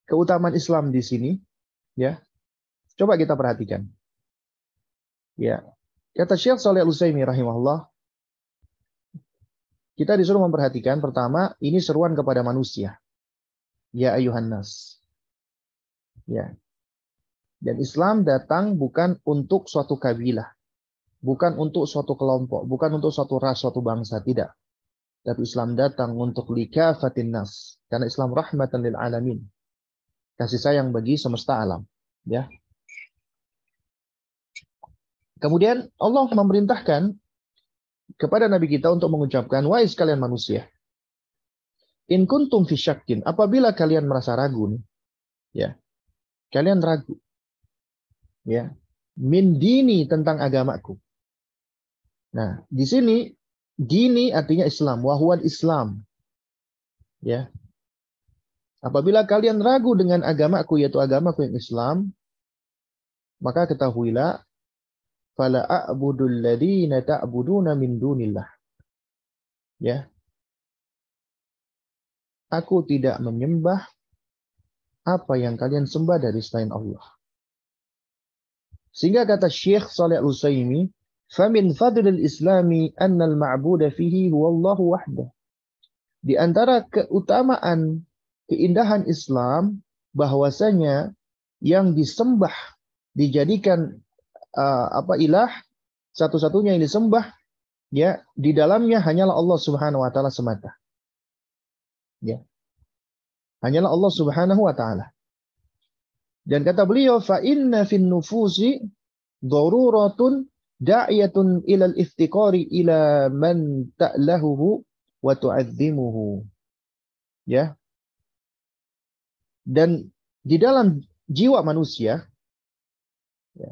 keutamaan Islam di sini? Ya. Coba kita perhatikan. Ya. Kata Syekh Shalih Al-Utsaimin rahimahullah, kita disuruh memperhatikan pertama, ini seruan kepada manusia. Ya ayuhan nas. Ya. Dan Islam datang bukan untuk suatu kabilah, bukan untuk suatu kelompok, bukan untuk suatu ras, suatu bangsa, tidak. Tapi Islam datang untuk likafatin nas, karena Islam rahmatan lil alamin. Kasih sayang bagi semesta alam, ya. Kemudian Allah memerintahkan kepada Nabi kita untuk mengucapkan, wahai sekalian manusia, In kuntum fi syakkin, apabila kalian merasa ragu nih, ya. Kalian ragu, ya. Min dini, tentang agamaku. Nah, di sini dini artinya Islam, wa huwal Islam. Ya. Apabila kalian ragu dengan agamaku, yaitu agamaku yang Islam, maka ketahuilah, fala a'budul ladzina ta'buduna min dunillah. Ya. Aku tidak menyembah apa yang kalian sembah dari selain Allah. Sehingga kata Syekh Shalih Al-Utsaimin, "Famin fadlil Islami annal ma'buda fihi huwallahu wahdah." Di antara keutamaan keindahan Islam bahwasanya yang disembah dijadikan ilah satu-satunya yang disembah ya di dalamnya hanyalah Allah Subhanahu wa taala semata. Ya. Hanyalah Allah Subhanahu wa taala. Dan kata beliau, fa inna fin nufusi daruratun da'iyatun ila al-iftiqari ila man ta'lahuhu wa tu'azzimuhu. Ya. Dan di dalam jiwa manusia, ya,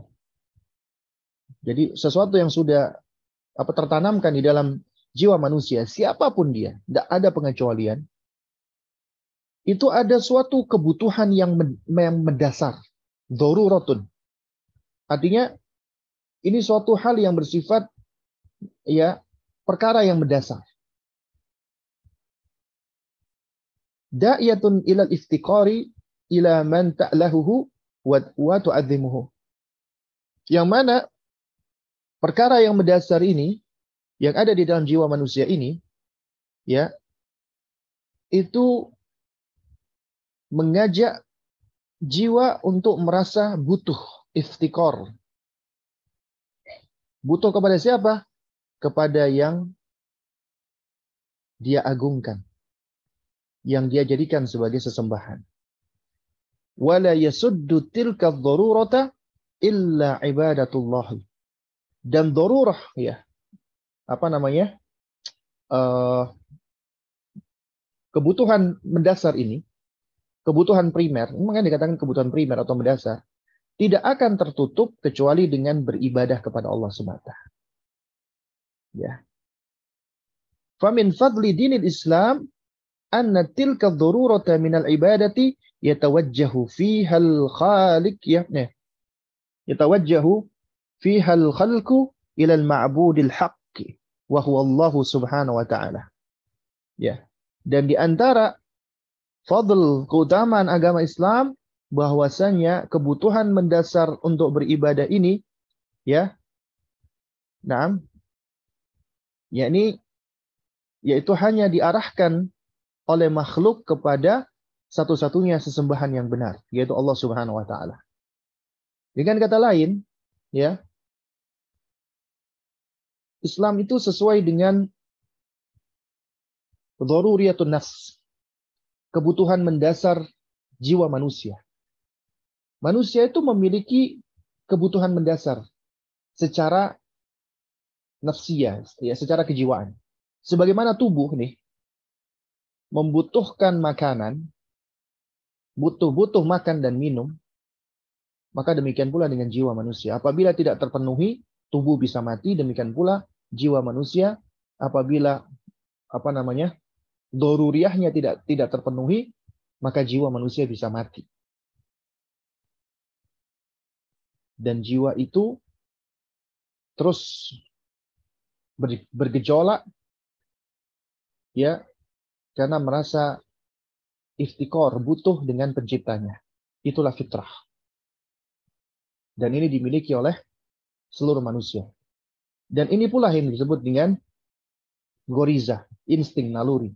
jadi sesuatu yang sudah tertanamkan di dalam jiwa manusia, siapapun dia, tidak ada pengecualian, itu ada suatu kebutuhan yang mendasar, daruratun. Artinya ini suatu hal yang bersifat ya perkara yang mendasar. Da'iyatun ilal iftiqari ila man ta'lahuhu wa tu'azzimuhu. Yang mana perkara yang mendasar ini yang ada di dalam jiwa manusia ini ya itu mengajak jiwa untuk merasa butuh, iftikor. Butuh kepada siapa? Kepada yang dia agungkan, yang dia jadikan sebagai sesembahan. Wala yasuddu tilka ad-darurata illa ibadatullah. Dan darurah ya, kebutuhan mendasar ini, kebutuhan primer, makanya dikatakan kebutuhan primer atau mendasar, tidak akan tertutup kecuali dengan beribadah kepada Allah semata. Ya. Famin fadli dinil Islam anna tilka ad-darurata minal ibadati yatawajjahu fiha al-khaliq yatawajjahu fiha al-khalqu ila al-ma'budil haqqi wa huwa Allah subhanahu wa ta'ala. Ya. Dan di antara fadl keutamaan agama Islam bahwasanya kebutuhan mendasar untuk beribadah ini ya. Naam. Yaitu hanya diarahkan oleh makhluk kepada satu-satunya sesembahan yang benar, yaitu Allah Subhanahu wa taala. Dengan kata lain, ya. Islam itu sesuai dengan daruriyatun nafs, kebutuhan mendasar jiwa manusia. Manusia itu memiliki kebutuhan mendasar secara nafsiyah, ya, secara kejiwaan. Sebagaimana tubuh nih membutuhkan makanan, butuh makan dan minum, maka demikian pula dengan jiwa manusia. Apabila tidak terpenuhi, tubuh bisa mati. Demikian pula jiwa manusia apabila daruriyahnya tidak terpenuhi, maka jiwa manusia bisa mati. Dan jiwa itu terus bergejolak ya karena merasa iftikor, butuh dengan penciptanya. Itulah fitrah. Dan ini dimiliki oleh seluruh manusia. Dan ini pula yang disebut dengan goriza, insting, naluri.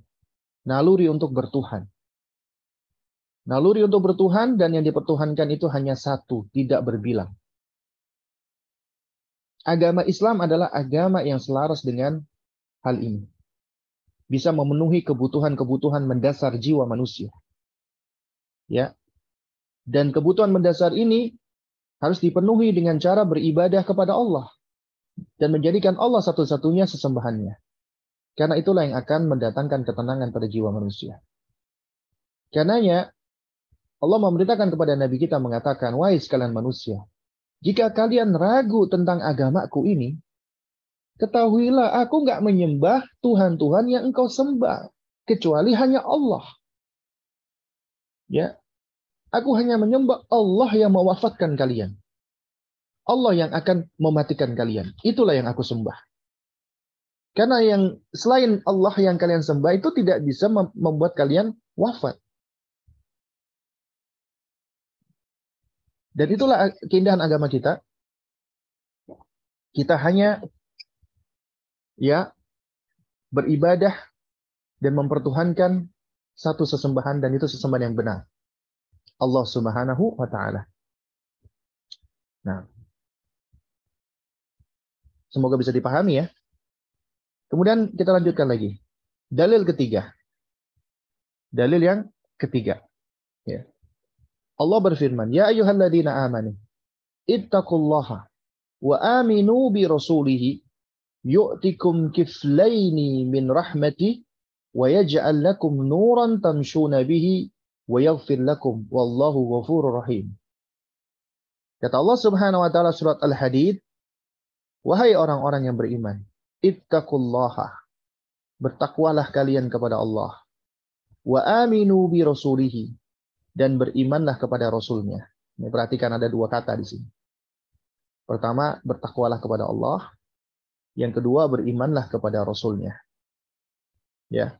Naluri untuk bertuhan. Naluri untuk bertuhan, dan yang dipertuhankan itu hanya satu, tidak berbilang. Agama Islam adalah agama yang selaras dengan hal ini. Bisa memenuhi kebutuhan-kebutuhan mendasar jiwa manusia. Ya. Dan kebutuhan mendasar ini harus dipenuhi dengan cara beribadah kepada Allah dan menjadikan Allah satu-satunya sesembahannya. Karena itulah yang akan mendatangkan ketenangan pada jiwa manusia. Karenanya Allah memerintahkan kepada Nabi kita mengatakan, wahai sekalian manusia, jika kalian ragu tentang agamaku ini, ketahuilah aku nggak menyembah Tuhan-Tuhan yang engkau sembah, kecuali hanya Allah. Ya, aku hanya menyembah Allah yang mewafatkan kalian. Allah yang akan mematikan kalian. Itulah yang aku sembah. Karena yang selain Allah yang kalian sembah itu tidak bisa membuat kalian wafat. Dan itulah keindahan agama kita. Kita hanya beribadah dan mempertuhankan satu sesembahan, dan itu sesembahan yang benar. Allah Subhanahu wa Ta'ala. Nah, semoga bisa dipahami ya. Kemudian kita lanjutkan lagi. Dalil ketiga. Dalil yang ketiga. Ya. Allah berfirman, Ya ayyuhalladzina amanu, ittaqullaha wa aminu bi rasulihi yu'tikum kiflaini min rahmati wa yaj'al lakum nuran tamshuna bihi wa yaghfir lakum wallahu ghafurur rahim. Kata Allah Subhanahu wa Ta'ala surat Al-Hadid, wahai orang-orang yang beriman, ittaqullaha, bertakwalah kalian kepada Allah, wa aminu bi rasulihi, dan berimanlah kepada Rasulnya. Ini perhatikan ada dua kata di sini. Pertama, bertakwalah kepada Allah. Yang kedua, berimanlah kepada Rasulnya. Ya.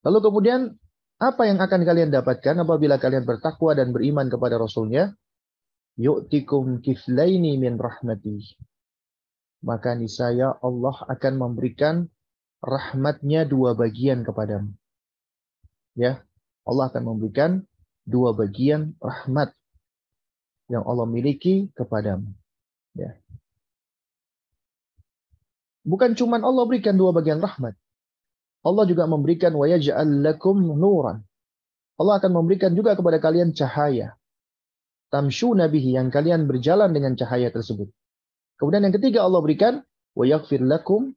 Lalu kemudian, apa yang akan kalian dapatkan apabila kalian bertakwa dan beriman kepada Rasulnya? Yu'tikum kiflaini min rahmati. Maka niscaya Allah akan memberikan rahmatnya dua bagian kepadamu. Ya. Allah akan memberikan dua bagian rahmat yang Allah miliki kepadamu. Ya. Bukan cuma Allah berikan dua bagian rahmat. Allah juga memberikan wa yaj'al lakum nuran. Allah akan memberikan juga kepada kalian cahaya. Tamshuna bihi, yang kalian berjalan dengan cahaya tersebut. Kemudian yang ketiga Allah berikan wa yaghfir lakum.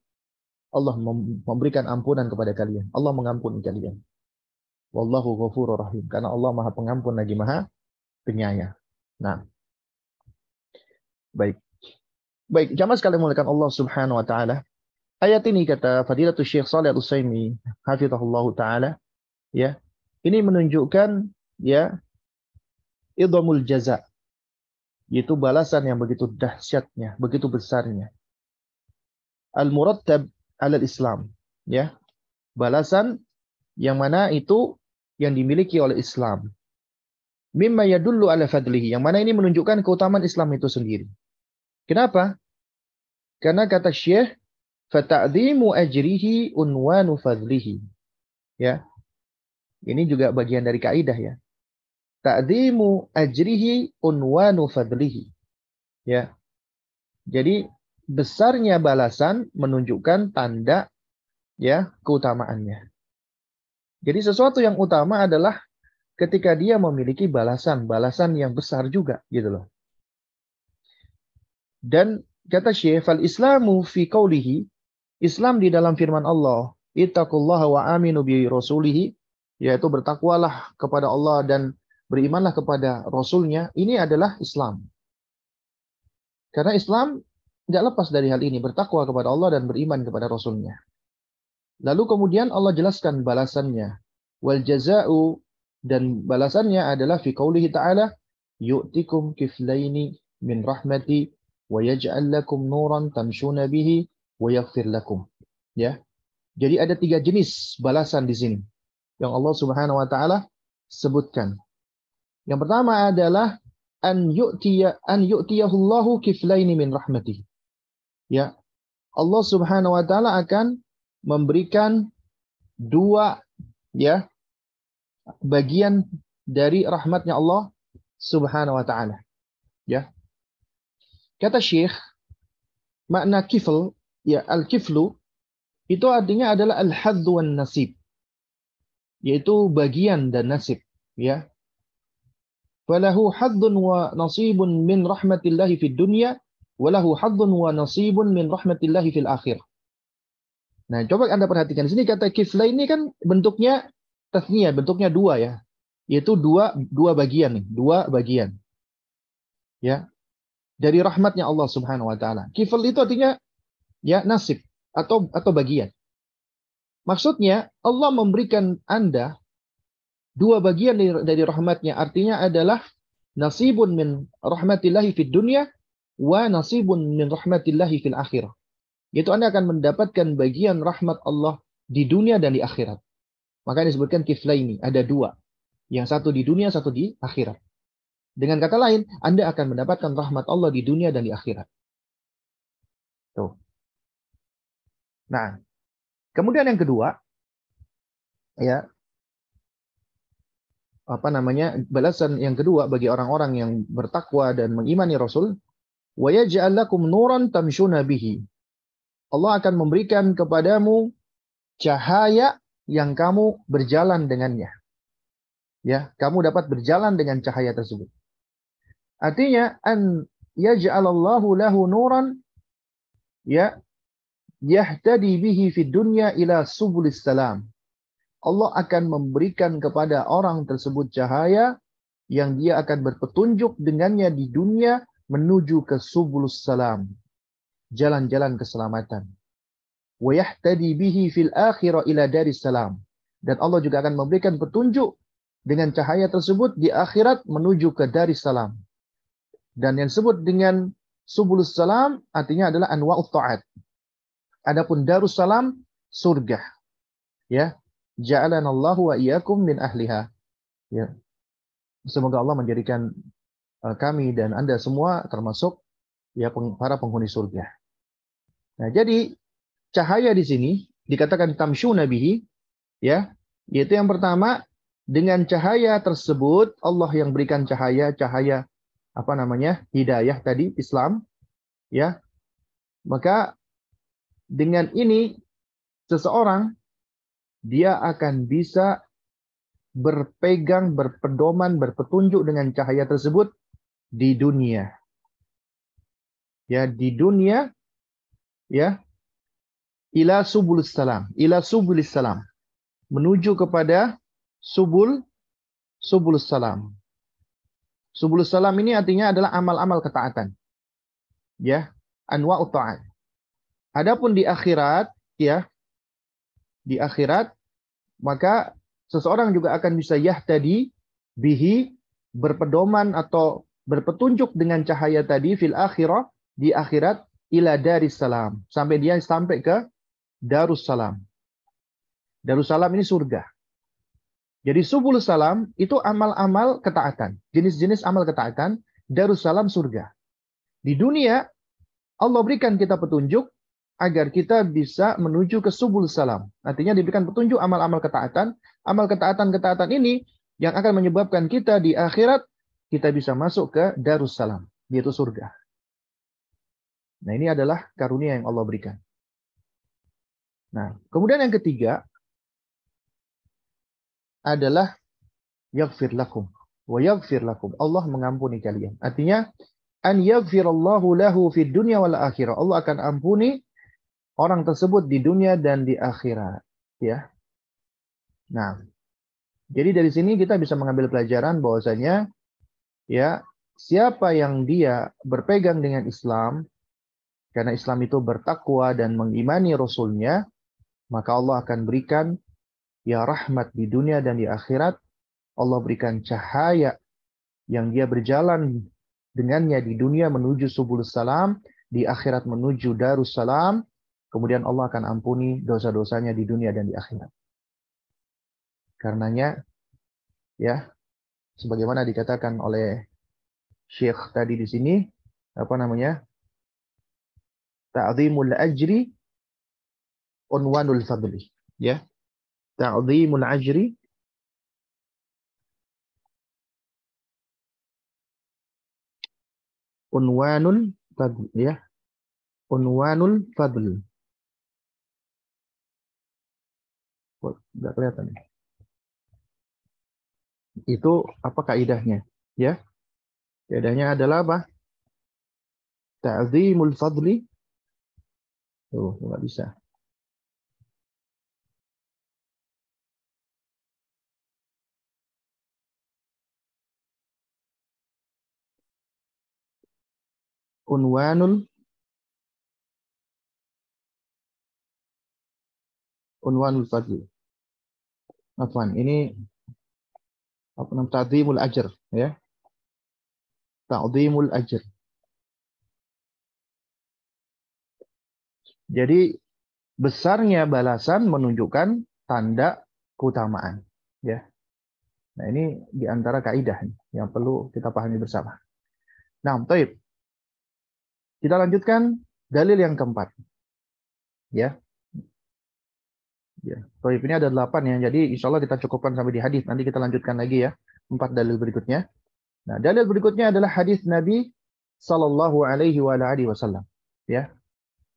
Allah memberikan ampunan kepada kalian. Allah mengampuni kalian. Wallahu ghafurur rahim. Karena Allah Maha Pengampun lagi Maha Penyayang. Nah. Baik, jamaah sekalian muliakan Allah Subhanahu wa Ta'ala. Ayat ini kata Fadilatul Syekh Shalih Al-Utsaimin hafizahullah taala, ya. Ini menunjukkan ya idhamul jaza, yaitu balasan yang begitu dahsyatnya, begitu besarnya. Al-murattab 'alal Islam, ya. Balasan yang mana itu yang dimiliki oleh Islam. Mimma yadullu 'ala fadlihi, yang mana ini menunjukkan keutamaan Islam itu sendiri. Kenapa? Karena kata Syekh, fata'dhimu ajrihi unwanu fadlihi. Ya. Ini juga bagian dari kaidah ya. Ta'dhimu ajrihi unwanu fadlihi. Ya. Jadi besarnya balasan menunjukkan tanda ya keutamaannya. Jadi sesuatu yang utama adalah ketika dia memiliki balasan yang besar juga gitu loh. Dan kata Syekh, fal islamu fi qaulihi, Islam di dalam firman Allah, ittaqullaha wa aminu bi rasulihi, yaitu bertakwalah kepada Allah dan berimanlah kepada Rasulnya, ini adalah Islam. Karena Islam tidak lepas dari hal ini, bertakwa kepada Allah dan beriman kepada Rasulnya. Lalu kemudian Allah jelaskan balasannya. Wal jaza'u, dan balasannya adalah fi qaulihi ta'ala, yu'tikum kiflaini min rahmati wa yaj'al lakum nuran tamshuna bihi wa yaghfir lakum. Ya. Jadi ada 3 jenis balasan di sini yang Allah Subhanahu wa taala sebutkan. Yang pertama adalah an yu'tiyahullahu kiflaini min rahmatihi. Ya. Allah Subhanahu wa taala akan memberikan 2 ya bagian dari rahmatnya Allah Subhanahu wa taala. Ya. Kata Syekh, makna kifl, ya al-kiflu, itu artinya adalah al-haddu wan nasib. Yaitu bagian dan nasib. Ya. Falahu haddun wa nasibun min rahmatillahi fid dunya, walahu haddun wa nasibun min rahmatillahi fil akhir. Nah, coba Anda perhatikan. Di sini kata kifla ini kan bentuknya tasniyah, bentuknya dua ya. Yaitu dua bagian nih, dua bagian. Ya, dari rahmatnya Allah Subhanahu wa taala. Kifl itu artinya ya nasib atau bagian. Maksudnya Allah memberikan Anda dua bagian dari rahmatnya, artinya adalah nasibun min rahmatillahi fid dunya wa nasibun min rahmatillahi fil akhirah. Itu Anda akan mendapatkan bagian rahmat Allah di dunia dan di akhirat. Maka disebutkan kiflaini, ada dua. Yang satu di dunia, satu di akhirat. Dengan kata lain, Anda akan mendapatkan rahmat Allah di dunia dan di akhirat. Tuh. Nah, kemudian yang kedua, ya, apa namanya, balasan yang kedua bagi orang-orang yang bertakwa dan mengimani Rasul, wa yaj'al lakum nuran tamshuna bihi. Allah akan memberikan kepadamu cahaya yang kamu berjalan dengannya. Ya, kamu dapat berjalan dengan cahaya tersebut. Artinya an yaj'alallahu lahu nuran ya yahtadi bihi fid dunya ila subulis salam. Allah akan memberikan kepada orang tersebut cahaya yang dia akan berpetunjuk dengannya di dunia menuju ke subulus salam, jalan-jalan keselamatan. Wa yahtadi bihi fil akhirah ila daris salam. Dan Allah juga akan memberikan petunjuk dengan cahaya tersebut di akhirat menuju ke daris salam. Dan yang disebut dengan subulus salam artinya adalah anwa'ut ta'at. Adapun darus salam surga. Ya. Ja'alanallahu wa iyyakum min ahliha. Ya. Semoga Allah menjadikan kami dan Anda semua termasuk ya para penghuni surga. Nah, jadi cahaya di sini dikatakan tamshuna bihi, ya, yaitu yang pertama dengan cahaya tersebut Allah yang berikan cahaya apa namanya? Hidayah tadi, Islam, ya. Maka dengan ini seseorang dia akan bisa berpegang, berpedoman, berpetunjuk dengan cahaya tersebut di dunia. Ya, di dunia ya, ila subulus salam, ila subulis salam. Menuju kepada subulus salam. Subulus salam ini artinya adalah amal-amal ketaatan. Ya, anwa'ut ta'at. Adapun di akhirat, ya, di akhirat maka seseorang juga akan bisa yahtadi bihi, berpedoman atau berpetunjuk dengan cahaya tadi fil akhirah, di akhirat ila daris salam, sampai dia sampai ke darussalam. Darussalam ini surga. Jadi subulus salam itu amal-amal ketaatan, jenis-jenis amal ketaatan. Darussalam surga. Di dunia Allah berikan kita petunjuk agar kita bisa menuju ke subulus salam. Artinya diberikan petunjuk amal-amal ketaatan. Amal ketaatan-ketaatan ini yang akan menyebabkan kita di akhirat kita bisa masuk ke darussalam, yaitu surga. Nah, ini adalah karunia yang Allah berikan. Nah, kemudian yang ketiga adalah yaghfir lakum wa yaghfir lakum. Allah mengampuni kalian. Artinya an yaghfirallahu lahu fid dunya wal akhirah. Allah akan ampuni orang tersebut di dunia dan di akhirat, ya. Nah, jadi dari sini kita bisa mengambil pelajaran bahwasanya ya, siapa yang dia berpegang dengan Islam karena Islam itu bertakwa dan mengimani Rasulnya, maka Allah akan berikan ya rahmat di dunia dan di akhirat. Allah berikan cahaya yang dia berjalan dengannya di dunia menuju subulus salam, di akhirat menuju darussalam. Kemudian Allah akan ampuni dosa-dosanya di dunia dan di akhirat. Karenanya, ya, sebagaimana dikatakan oleh Syekh tadi di sini, apa namanya? Ta'zimul ajri unwanul fadli, ya. Ta'zimul ajri unwanul fadl, ya. Unwanul fadl. Enggak kelihatan. Itu apa kaidahnya, ya? Kaidahnya adalah apa? Ta'zimul fadli. Tuh, enggak bisa. unwanul fadl. Afwan, ini apa namanya? Ta'dhimul ajr, ya. Ta'dhimul ajr. Jadi besarnya balasan menunjukkan tanda keutamaan, ya. Nah, ini di antara kaidah yang perlu kita pahami bersama. Nah, baik. Kita lanjutkan dalil yang keempat. Ya. Ya. Baik, ini ada 8 ya. Jadi insya Allah kita cukupkan sampai di hadis. Nanti kita lanjutkan lagi ya. 4 dalil berikutnya. Nah, dalil berikutnya adalah hadis Nabi sallallahu alaihi wasallam. Ya.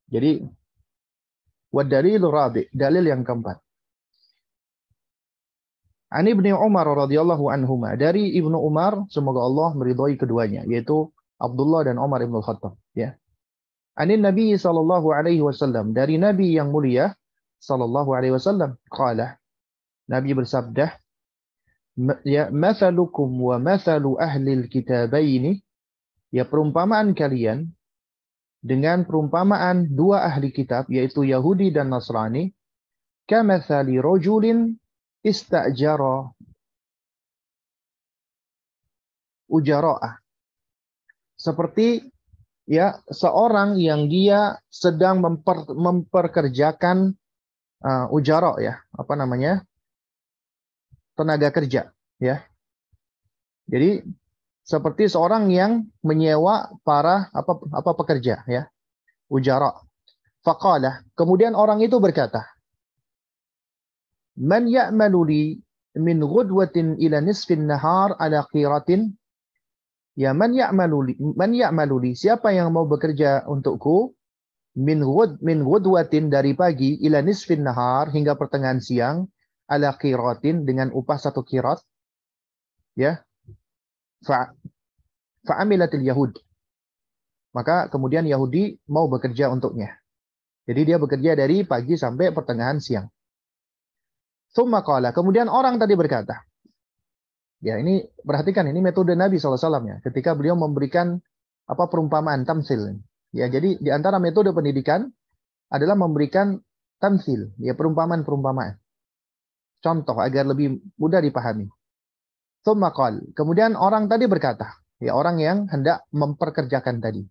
Jadi wadalilur rabi, dalil yang keempat. Ani Ibnu Umar radhiyallahu anhuma, dari Ibnu Umar, semoga Allah meridhai keduanya, yaitu Abdullah dan Umar Ibn Khattab, ya. Ani Nabi sallallahu alaihi wasallam, dari Nabi yang mulia sallallahu alaihi wasallam, qala, Nabi bersabda, ya, mathalukum wa mathalu ahlil kitabaini, ya, perumpamaan kalian dengan perumpamaan dua ahli kitab, yaitu Yahudi dan Nasrani, kamathali rajulin istajara ujara'ah. Seperti, ya, seorang yang dia sedang memperkerjakan ujara, ya, apa namanya, tenaga kerja, ya. Jadi seperti seorang yang menyewa para apa pekerja, ya, ujara. Faqala, kemudian orang itu berkata, man ya'malu li min ghudwatin ila nisfin nahar ala qiratin, ya, man ya'malu li, siapa yang mau bekerja untukku, min ghudwatin, dari pagi, ila nisfin nahar, hingga pertengahan siang, ala qiratin, dengan upah 1 qirat, ya, fa'amilatil yahud, maka kemudian Yahudi mau bekerja untuknya. Jadi dia bekerja dari pagi sampai pertengahan siang. Tsumma qala, kemudian orang tadi berkata, ya, ini perhatikan, ini metode Nabi SAW, ya, ketika beliau memberikan perumpamaan, tamsil. Ya, jadi di antara metode pendidikan adalah memberikan tamsil, ya, perumpamaan-perumpamaan, contoh agar lebih mudah dipahami. Tsumma qala, kemudian orang tadi berkata, ya, orang yang hendak memperkerjakan tadi,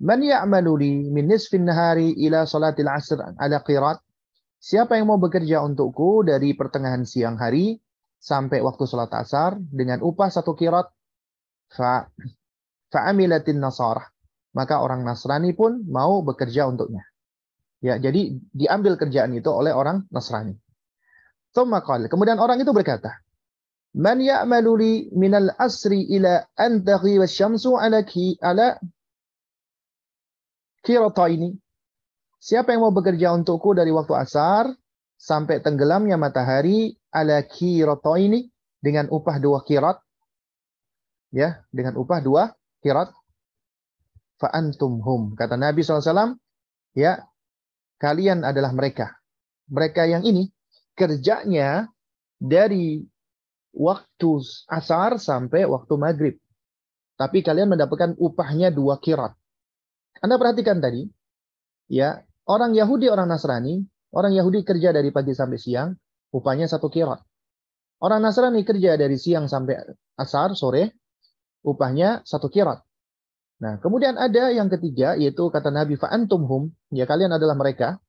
man ya'malu li min nisfin nahari ila salatil asr ala qirat, siapa yang mau bekerja untukku dari pertengahan siang hari sampai waktu salat asar dengan upah 1 qirat, fa'amilatin nasarah, maka orang Nasrani pun mau bekerja untuknya. Ya, jadi diambil kerjaan itu oleh orang Nasrani. Tsumma qala, kemudian orang itu berkata, man ya'malu li minal asri ila an taghiba asy-syamsu ala qirataini, siapa yang mau bekerja untukku dari waktu asar sampai tenggelamnya matahari, ala qirataini, dengan upah 2 qirat, ya, dengan upah 2 qirat, fa antum hum, kata Nabi SAW, ya, kalian adalah mereka. Mereka yang ini kerjanya dari waktu asar sampai waktu maghrib, tapi kalian mendapatkan upahnya 2 qirat. Anda perhatikan tadi, ya, orang Yahudi, orang Nasrani, orang Yahudi kerja dari pagi sampai siang, upahnya 1 qirat. Orang Nasrani kerja dari siang sampai asar, sore, upahnya 1 qirat. Nah, kemudian ada yang ketiga, yaitu kata Nabi, fa antum hum, ya, kalian adalah mereka,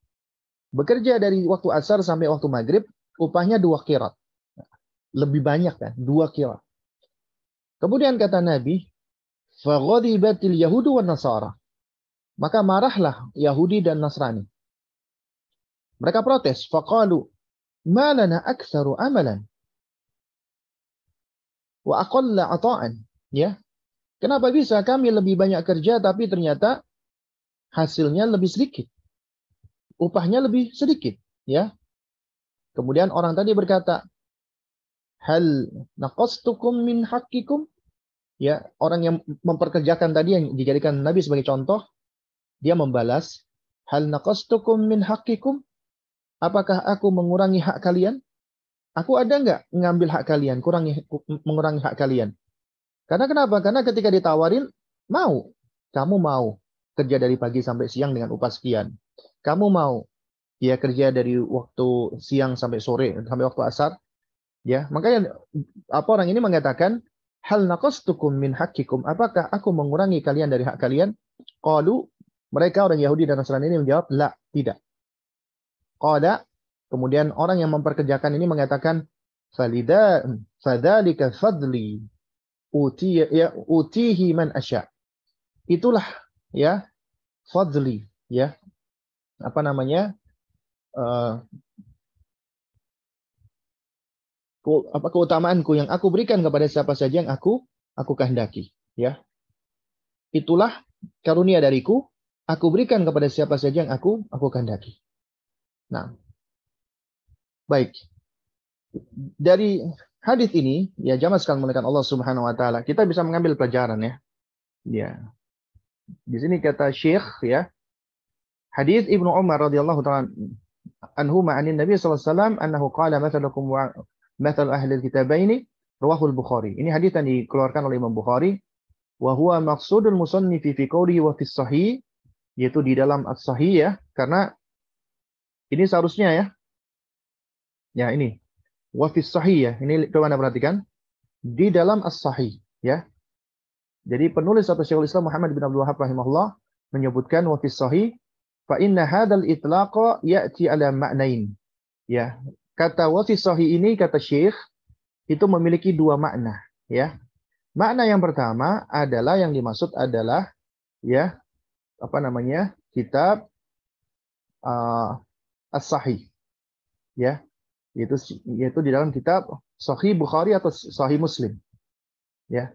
bekerja dari waktu asar sampai waktu maghrib, upahnya 2 qirat. Lebih banyak kan, 2 qirat. Kemudian kata Nabi, fa ghadibatil yahudu wan nasara, maka marahlah Yahudi dan Nasrani. Mereka protes, faqalu ma lana aktsaru amalan wa aqalla ata'an, ya. Kenapa bisa kami lebih banyak kerja tapi ternyata hasilnya lebih sedikit, upahnya lebih sedikit, ya. Kemudian orang tadi berkata, hal naqastukum min haqqikum, ya, orang yang memperkerjakan tadi yang dijadikan Nabi sebagai contoh, dia membalas, hal naqastukum min haqqikum, apakah aku mengurangi hak kalian? Aku ada nggak ngambil hak kalian, mengurangi hak kalian? Karena kenapa? Karena ketika ditawarin, mau. kamu mau kerja dari pagi sampai siang dengan upah sekian. Kamu mau ya kerja dari waktu siang sampai sore sampai waktu asar, ya. Makanya apa orang ini mengatakan, hal naqastukum min haqqikum, apakah aku mengurangi kalian dari hak kalian? Qalu, mereka orang Yahudi dan Nasrani ini menjawab, la, tidak. Qala, kemudian orang yang memperkerjakan ini mengatakan, fadzalika fadli utihi man asya. Itulah ya fadli, ya apa namanya, keutamaanku yang aku berikan kepada siapa saja yang aku kehendaki, ya. Itulah karunia dariku, aku berikan kepada siapa saja yang aku kehendaki. Nah, baik. Dari hadis ini, ya jamaah sekalian menekan Allah Subhanahu wa taala, kita bisa mengambil pelajaran, ya. Ya. Di sini kata Syekh, ya, hadis Ibnu Umar radhiyallahu taala anhu ma'anin Nabi sallallahu alaihi wasallam annahu qala mathalukum wa mathal ahli al-kitabaini rawahul Bukhari. Ini hadis yang dikeluarkan oleh Imam Bukhari, wa huwa maqsudul musannifi fi qawlihi wa fi sahih, yaitu di dalam as-sahih, ya, karena ini seharusnya, ya. Ya, ini wa fi sahih, ya. Ini coba Anda perhatikan di dalam as-sahih, ya. Jadi penulis atau Syekhul Islam Muhammad bin Abdul Wahhab rahimahullah menyebutkan wa fi sahih fa inna hadzal itlaqa ya'ti ala ma'nain. Ya, kata wa fi sahih ini kata Syekh itu memiliki dua makna, ya. Makna yang pertama adalah yang dimaksud adalah, ya, apa namanya, kitab as-sahih, ya. Yaitu di dalam kitab Sahih Bukhari atau Sahih Muslim, ya.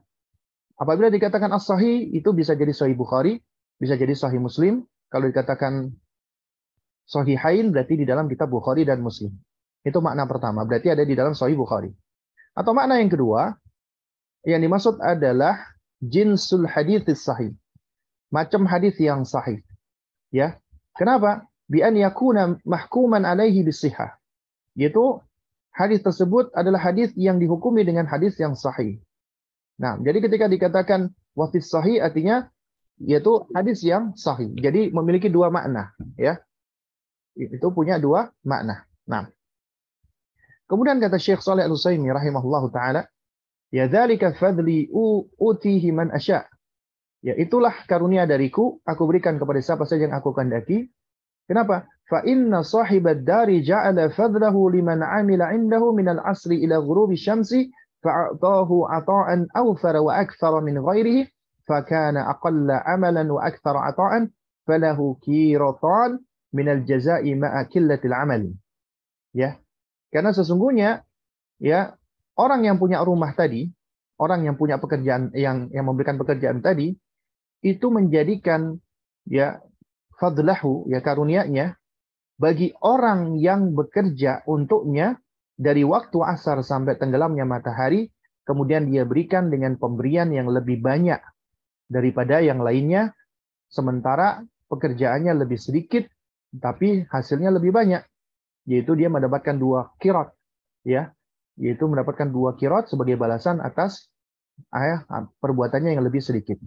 Apabila dikatakan as-sahih itu bisa jadi Sahih Bukhari, bisa jadi Sahih Muslim. Kalau dikatakan sahihain berarti di dalam kitab Bukhari dan Muslim. Itu makna pertama, berarti ada di dalam Sahih Bukhari. Atau makna yang kedua, yang dimaksud adalah jinsul hadits sahih. Macam hadis yang sahih. Ya. Kenapa? Bi an yakuna mahkuman alaihi bisihhah. Yaitu hadis tersebut adalah hadis yang dihukumi dengan hadis yang sahih. Nah, jadi ketika dikatakan wa fi sahih artinya yaitu hadis yang sahih. Jadi memiliki dua makna, ya. Itu punya dua makna. Nah, kemudian kata Syekh Shalih Al-Utsaimin rahimahullahu taala, ya dzalika fadli utihi man asya. Ya, itulah karunia dariku, aku berikan kepada siapa saja yang aku kehendaki. Kenapa? Fa inna sahibad dari ja'ala fadlahu liman 'amila 'indahu min al-'asri ila ghurubi syamsi fa'atahu 'ata'an awfara wa akthara min ghairihi fa kana aqalla 'amalan wa akthara 'ata'an falahu qiratan min al-jaza'i ma'a qillatil 'amal. Ya. Karena sesungguhnya, ya, orang yang punya rumah tadi, orang yang punya pekerjaan, yang memberikan pekerjaan tadi, itu menjadikan, ya, fadlahu, ya, karunia-Nya bagi orang yang bekerja untuknya dari waktu asar sampai tenggelamnya matahari, kemudian dia berikan dengan pemberian yang lebih banyak daripada yang lainnya, sementara pekerjaannya lebih sedikit tapi hasilnya lebih banyak, yaitu dia mendapatkan 2 qirat, ya, yaitu mendapatkan 2 qirat sebagai balasan atas perbuatannya yang lebih sedikit.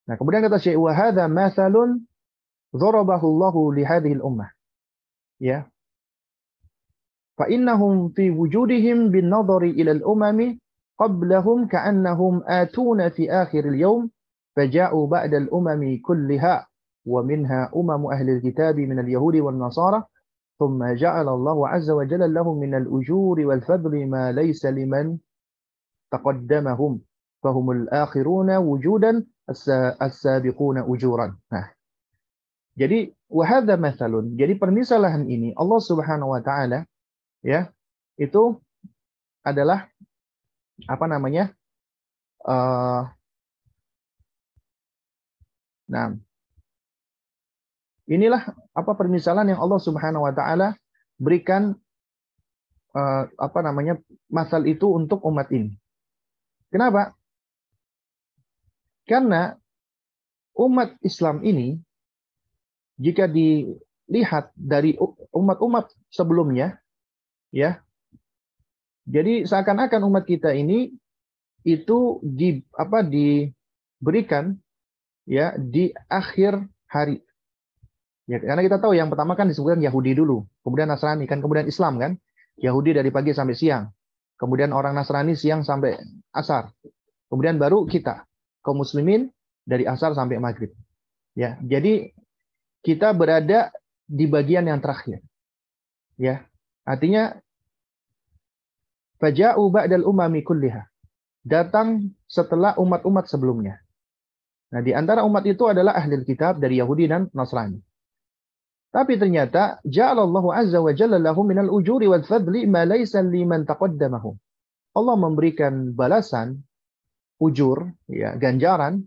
Nah, kemudian kata Syekh, wa hadza mathalun dharabahu Allahu li hadhihi al-ummah. Ya. Fa innahum fi wujudihim bin nadari ila al-umami qablahum ka'annahum atuna fi akhir al-yawm faja'u ba'da al-umami kulliha wa minha umamu ahli al-kitabi min al-yahudi wan nasara thumma ja'ala Allahu 'azza wa jalla lahum min al-ujuri wal fadli ma laysa liman taqaddamahum fahumul akhiruna wujudan as-sabiquna ujuran. Nah, jadi wahadza mathalun. Jadi permisalan ini Allah Subhanahu wa taala, ya, itu adalah apa namanya? Nah, inilah apa permisalan yang Allah Subhanahu wa taala berikan apa namanya? Masal itu untuk umat ini. Kenapa? Karena umat Islam ini jika dilihat dari umat-umat sebelumnya, ya, jadi seakan-akan umat kita ini itu diberikan ya di akhir hari. Ya, karena kita tahu yang pertama kan disebutkan Yahudi dulu, kemudian Nasrani kan, kemudian Islam kan. Yahudi dari pagi sampai siang. Kemudian orang Nasrani siang sampai asar. Kemudian baru kita, kaum muslimin dari asar sampai maghrib. Ya, jadi kita berada di bagian yang terakhir. Ya, artinya faja'u ba'dal umami kulliha. Datang setelah umat-umat sebelumnya. Nah, di antara umat itu adalah ahli kitab dari Yahudi dan Nasrani. Tapi ternyata ja'alallahu azza wa jalla lahum minal ujuri wal fadli ma laysa liman taqaddamahum. Allah memberikan balasan, ujur, ya, ganjaran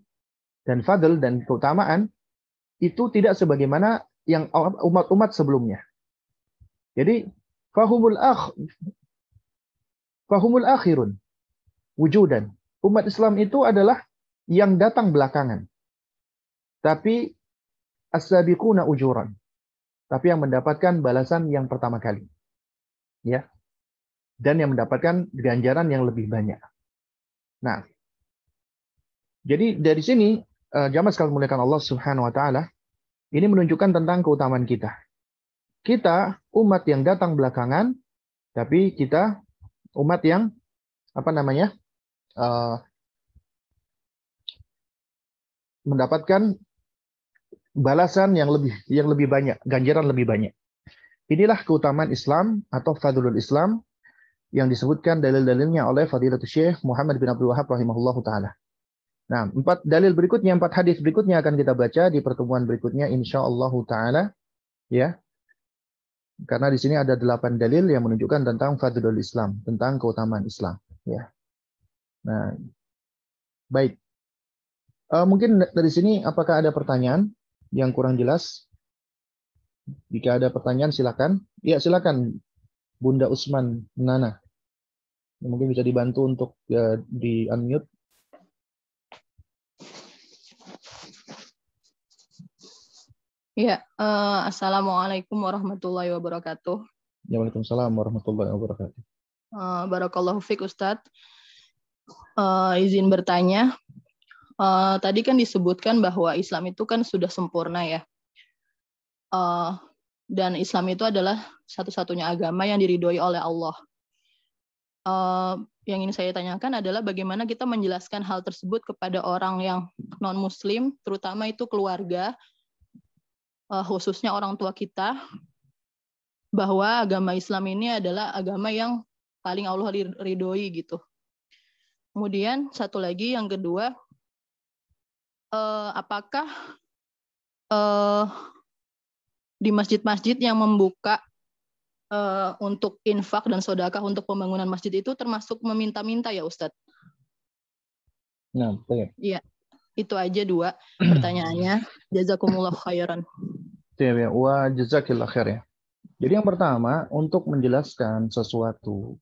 dan fadl dan keutamaan itu tidak sebagaimana yang umat-umat sebelumnya. Jadi fahumul akhirun wujudan. Umat Islam itu adalah yang datang belakangan. Tapi as-sabiquna ujuran. Tapi yang mendapatkan balasan yang pertama kali. Ya. Dan yang mendapatkan ganjaran yang lebih banyak. Nah, jadi dari sini jamaah sekalian muliakan Allah Subhanahu wa taala, ini menunjukkan tentang keutamaan kita. Kita umat yang datang belakangan, tapi kita umat yang mendapatkan balasan yang lebih banyak, ganjaran lebih banyak. Inilah keutamaan Islam atau fadlul Islam yang disebutkan dalil-dalilnya oleh Fadilatul Syekh Muhammad bin Abdul Wahab rahimahullahu taala. Nah, 4 hadis berikutnya akan kita baca di pertemuan berikutnya insyaallah taala, ya. Karena di sini ada 8 dalil yang menunjukkan tentang fadlul Islam, tentang keutamaan Islam, ya. Nah, baik. Mungkin dari sini apakah ada pertanyaan yang kurang jelas? Jika ada pertanyaan silakan. Ya, silakan Bunda Usman Nana. Mungkin bisa dibantu untuk di unmute. Ya, assalamualaikum warahmatullahi wabarakatuh. Waalaikumsalam warahmatullahi wabarakatuh. Barakallahu fiik Ustadz. Izin bertanya. Tadi kan disebutkan bahwa Islam itu kan sudah sempurna ya. Dan Islam itu adalah satu-satunya agama yang diridhoi oleh Allah. Yang ingin saya tanyakan adalah bagaimana kita menjelaskan hal tersebut kepada orang yang non-muslim, terutama itu keluarga, khususnya orang tua kita, bahwa agama Islam ini adalah agama yang paling Allah ridhoi gitu. Kemudian satu lagi yang kedua, apakah di masjid-masjid yang membuka untuk infak dan sedekah untuk pembangunan masjid itu termasuk meminta-minta ya Ustadz? Nah, baik. Iya, itu aja 2 pertanyaannya. Jazakumullah khairan. Ya, wa jazakillah khair ya. Jadi yang pertama, untuk menjelaskan sesuatu,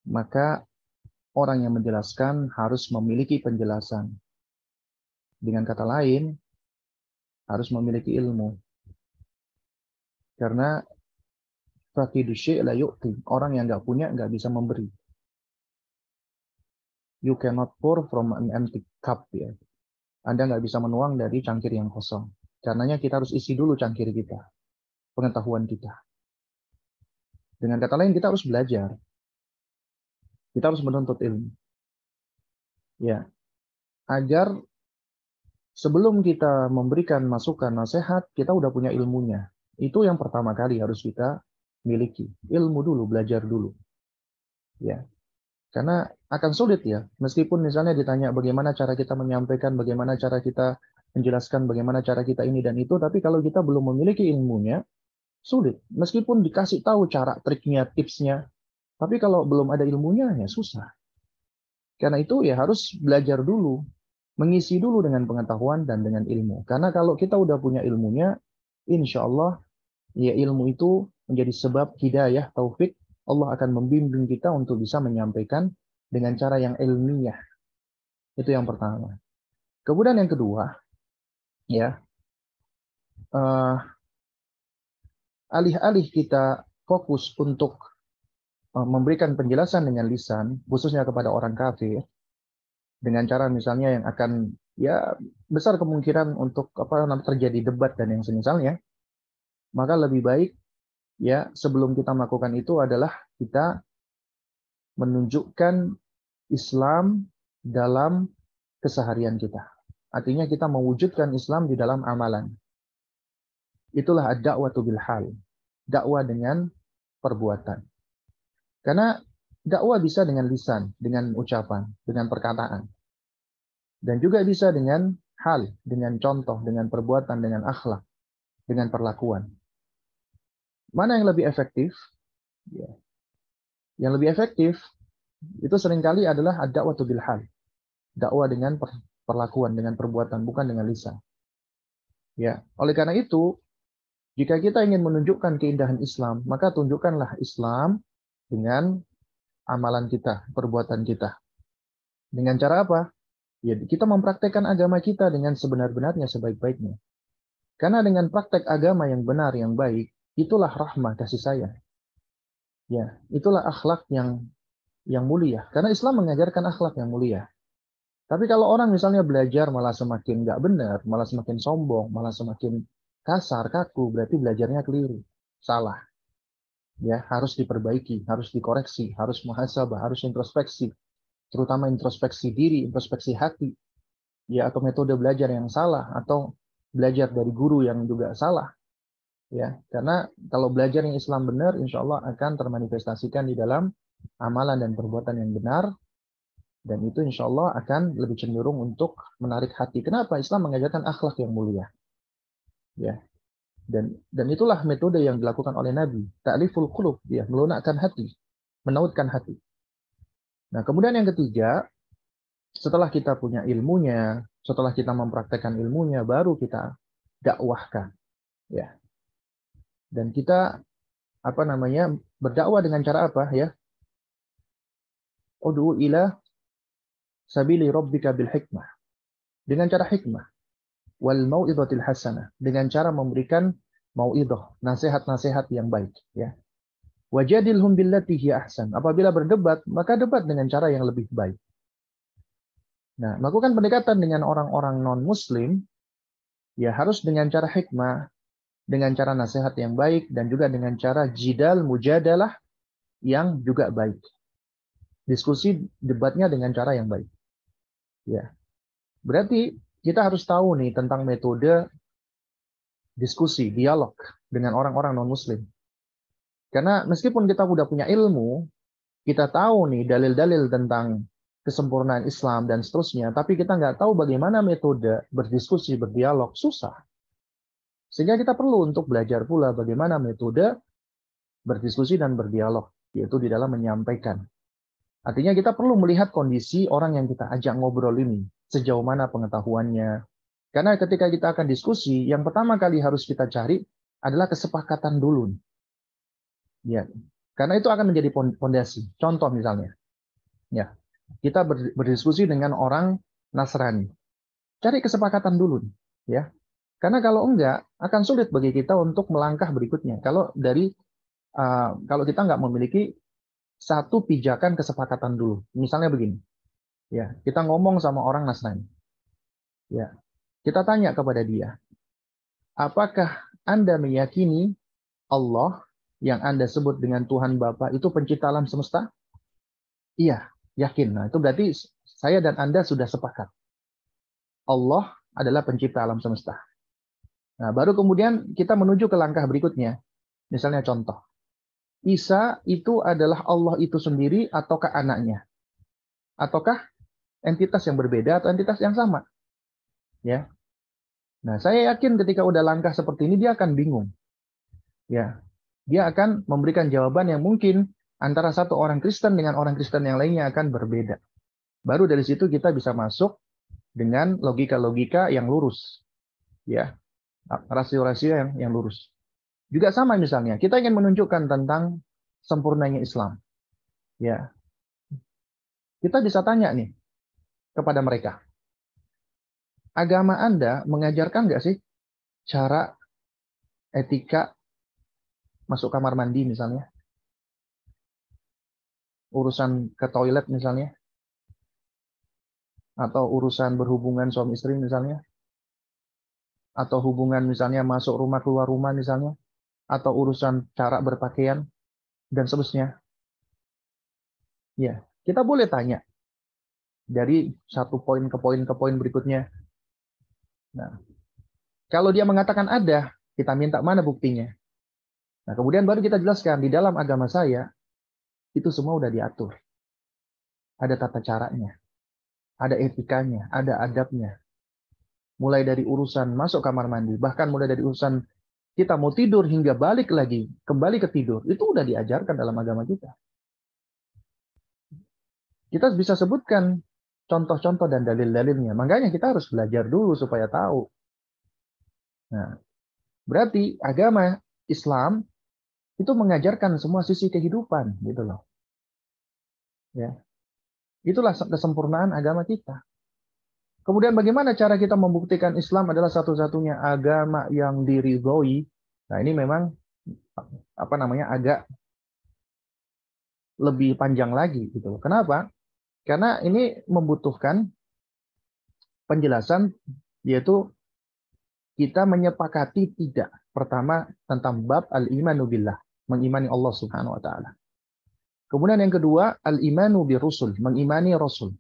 maka orang yang menjelaskan harus memiliki penjelasan. Dengan kata lain, harus memiliki ilmu. Karena faqidu syai' la yu'ti. Orang yang nggak punya nggak bisa memberi. You cannot pour from an empty cup, ya. Anda nggak bisa menuang dari cangkir yang kosong. Karenanya kita harus isi dulu cangkir kita, pengetahuan kita. Dengan kata lain, kita harus belajar. Kita harus menuntut ilmu. Ya, agar sebelum kita memberikan masukan, nasihat, kita udah punya ilmunya. Itu yang pertama kali harus kita miliki. Ilmu dulu, belajar dulu. Ya. Karena akan sulit ya. Meskipun misalnya ditanya bagaimana cara kita menyampaikan, bagaimana cara kita menjelaskan, bagaimana cara kita ini dan itu, tapi kalau kita belum memiliki ilmunya, sulit. Meskipun dikasih tahu cara, triknya, tipsnya, tapi kalau belum ada ilmunya, ya susah. Karena itu ya harus belajar dulu, mengisi dulu dengan pengetahuan dan dengan ilmu. Karena kalau kita udah punya ilmunya, insya Allah ya ilmu itu menjadi sebab hidayah, taufik. Allah akan membimbing kita untuk bisa menyampaikan dengan cara yang ilmiah. Itu yang pertama. Kemudian yang kedua, ya, alih-alih kita fokus untuk memberikan penjelasan dengan lisan, khususnya kepada orang kafir, dengan cara misalnya yang akan ya besar kemungkinan untuk terjadi debat dan yang semisalnya. Maka lebih baik ya sebelum kita melakukan itu adalah kita menunjukkan Islam dalam keseharian kita. Artinya kita mewujudkan Islam di dalam amalan. Itulah ad-da'watu bil hal. Dakwah dengan perbuatan. Karena dakwah bisa dengan lisan, dengan ucapan, dengan perkataan. Dan juga bisa dengan hal, dengan contoh, dengan perbuatan, dengan akhlak, dengan perlakuan. Mana yang lebih efektif? Ya. Yang lebih efektif itu seringkali adalah ad-da'watu bil hal. Dakwah dengan perlakuan, dengan perbuatan, bukan dengan lisan. Ya, oleh karena itu, jika kita ingin menunjukkan keindahan Islam, maka tunjukkanlah Islam dengan amalan kita, perbuatan kita. Dengan cara apa? Ya, kita mempraktekkan agama kita dengan sebenar-benarnya, sebaik-baiknya. Karena dengan praktek agama yang benar, yang baik, itulah rahmah, kasih sayang. Ya, itulah akhlak yang mulia. Karena Islam mengajarkan akhlak yang mulia. Tapi kalau orang misalnya belajar malah semakin nggak benar, malah semakin sombong, malah semakin kasar, kaku, berarti belajarnya keliru, salah. Ya, harus diperbaiki, harus dikoreksi, harus muhasabah, harus introspeksi, terutama introspeksi diri, introspeksi hati. Ya, atau metode belajar yang salah, atau belajar dari guru yang juga salah. Ya, karena kalau belajar yang Islam benar, insya Allah akan termanifestasikan di dalam amalan dan perbuatan yang benar. Dan itu insya Allah akan lebih cenderung untuk menarik hati. Kenapa? Islam mengajarkan akhlak yang mulia. Ya. Dan itulah metode yang dilakukan oleh Nabi. Ta'liful qulub, ya, melunakkan hati, menautkan hati. Nah, kemudian yang ketiga, setelah kita punya ilmunya, setelah kita mempraktekkan ilmunya, baru kita dakwahkan. Ya. Dan kita berdakwah dengan cara apa ya? Ud'u ila sabili rabbika bil hikmah. Dengan cara hikmah. Wal mau'izatil hasanah, dengan cara memberikan mau'izah, nasihat-nasihat yang baik, ya. Wajadilhum billati hiya ahsan. Apabila berdebat, maka debat dengan cara yang lebih baik. Nah, melakukan pendekatan dengan orang-orang non-muslim ya harus dengan cara hikmah, dengan cara nasihat yang baik, dan juga dengan cara jidal mujadalah yang juga baik. Diskusi debatnya dengan cara yang baik. Ya. Berarti kita harus tahu nih tentang metode diskusi, dialog dengan orang-orang non-muslim. Karena meskipun kita udah punya ilmu, kita tahu nih dalil-dalil tentang kesempurnaan Islam dan seterusnya, tapi kita nggak tahu bagaimana metode berdiskusi, berdialog, susah. Sehingga kita perlu untuk belajar pula bagaimana metode berdiskusi dan berdialog, yaitu di dalam menyampaikan. Artinya kita perlu melihat kondisi orang yang kita ajak ngobrol ini, sejauh mana pengetahuannya. Karena ketika kita akan diskusi, yang pertama kali harus kita cari adalah kesepakatan dulu. Ya, karena itu akan menjadi fondasi. Contoh misalnya, ya, kita berdiskusi dengan orang Nasrani. Cari kesepakatan dulu, ya. Karena kalau enggak, akan sulit bagi kita untuk melangkah berikutnya. Kalau kita nggak memiliki satu pijakan kesepakatan dulu. Misalnya begini, ya, kita ngomong sama orang Nasrani, ya, kita tanya kepada dia, apakah Anda meyakini Allah yang Anda sebut dengan Tuhan Bapa itu pencipta alam semesta? Iya, yakin. Nah, itu berarti saya dan Anda sudah sepakat. Allah adalah pencipta alam semesta. Nah, baru kemudian kita menuju ke langkah berikutnya. Misalnya contoh, Isa itu adalah Allah itu sendiri ataukah anaknya? Ataukah entitas yang berbeda atau entitas yang sama? Ya. Nah, saya yakin ketika udah langkah seperti ini dia akan bingung. Ya. Dia akan memberikan jawaban yang mungkin antara satu orang Kristen dengan orang Kristen yang lainnya akan berbeda. Baru dari situ kita bisa masuk dengan logika-logika yang lurus. Ya. Rasio-rasio yang lurus. Juga sama misalnya, kita ingin menunjukkan tentang sempurnanya Islam. Ya. Kita bisa tanya nih kepada mereka. Agama Anda mengajarkan nggak sih cara etika masuk kamar mandi misalnya? Urusan ke toilet misalnya? Atau urusan berhubungan suami istri misalnya, atau hubungan misalnya masuk rumah keluar rumah misalnya, atau urusan cara berpakaian dan seterusnya. Ya, kita boleh tanya dari satu poin ke poin berikutnya. Nah, kalau dia mengatakan ada, kita minta mana buktinya. Nah, kemudian baru kita jelaskan di dalam agama saya itu semua udah diatur. Ada tata caranya, ada etikanya, ada adabnya. Mulai dari urusan masuk kamar mandi, bahkan mulai dari urusan kita mau tidur hingga balik lagi, kembali ke tidur, itu udah diajarkan dalam agama kita. Kita bisa sebutkan contoh-contoh dan dalil-dalilnya. Makanya kita harus belajar dulu supaya tahu. Nah, berarti agama Islam itu mengajarkan semua sisi kehidupan, gitu loh. Ya, itulah kesempurnaan agama kita. Kemudian bagaimana cara kita membuktikan Islam adalah satu-satunya agama yang diridhoi? Nah, ini memang agak lebih panjang lagi gitu. Kenapa? Karena ini membutuhkan penjelasan, yaitu kita menyepakati tidak. Pertama tentang bab al-imanu billah, mengimani Allah Subhanahu wa taala. Kemudian yang kedua, al-imanu birusul, mengimani rasul.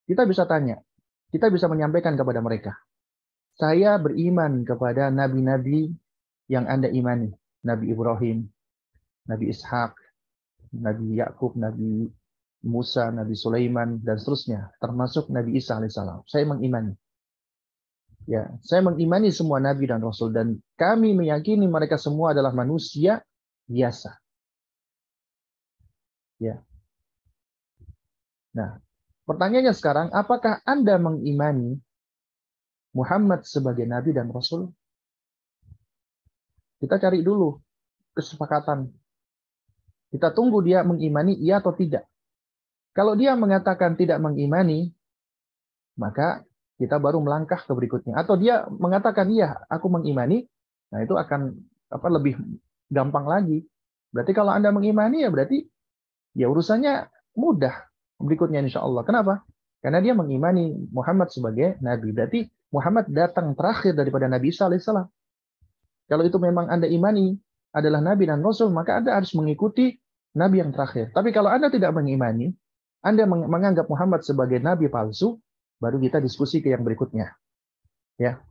Kita bisa tanya, kita bisa menyampaikan kepada mereka, saya beriman kepada nabi-nabi yang Anda imani. Nabi Ibrahim, Nabi Ishak, Nabi Yakub, Nabi Musa, Nabi Sulaiman, dan seterusnya. Termasuk Nabi Isa alaihissalam. Saya mengimani. Ya, saya mengimani semua nabi dan rasul. Dan kami meyakini mereka semua adalah manusia biasa. Ya. Nah, pertanyaannya sekarang, apakah Anda mengimani Muhammad sebagai nabi dan rasul? Kita cari dulu kesepakatan. Kita tunggu dia mengimani iya atau tidak. Kalau dia mengatakan tidak mengimani, maka kita baru melangkah ke berikutnya. Atau dia mengatakan iya, aku mengimani, nah itu akan lebih gampang lagi. Berarti kalau Anda mengimani ya berarti ya urusannya mudah berikutnya insya Allah. Kenapa? Karena dia mengimani Muhammad sebagai nabi. Berarti Muhammad datang terakhir daripada Nabi Isa alaihissalam. Kalau itu memang Anda imani adalah nabi dan rasul, maka Anda harus mengikuti nabi yang terakhir. Tapi kalau Anda tidak mengimani, Anda menganggap Muhammad sebagai nabi palsu, baru kita diskusi ke yang berikutnya. Ya.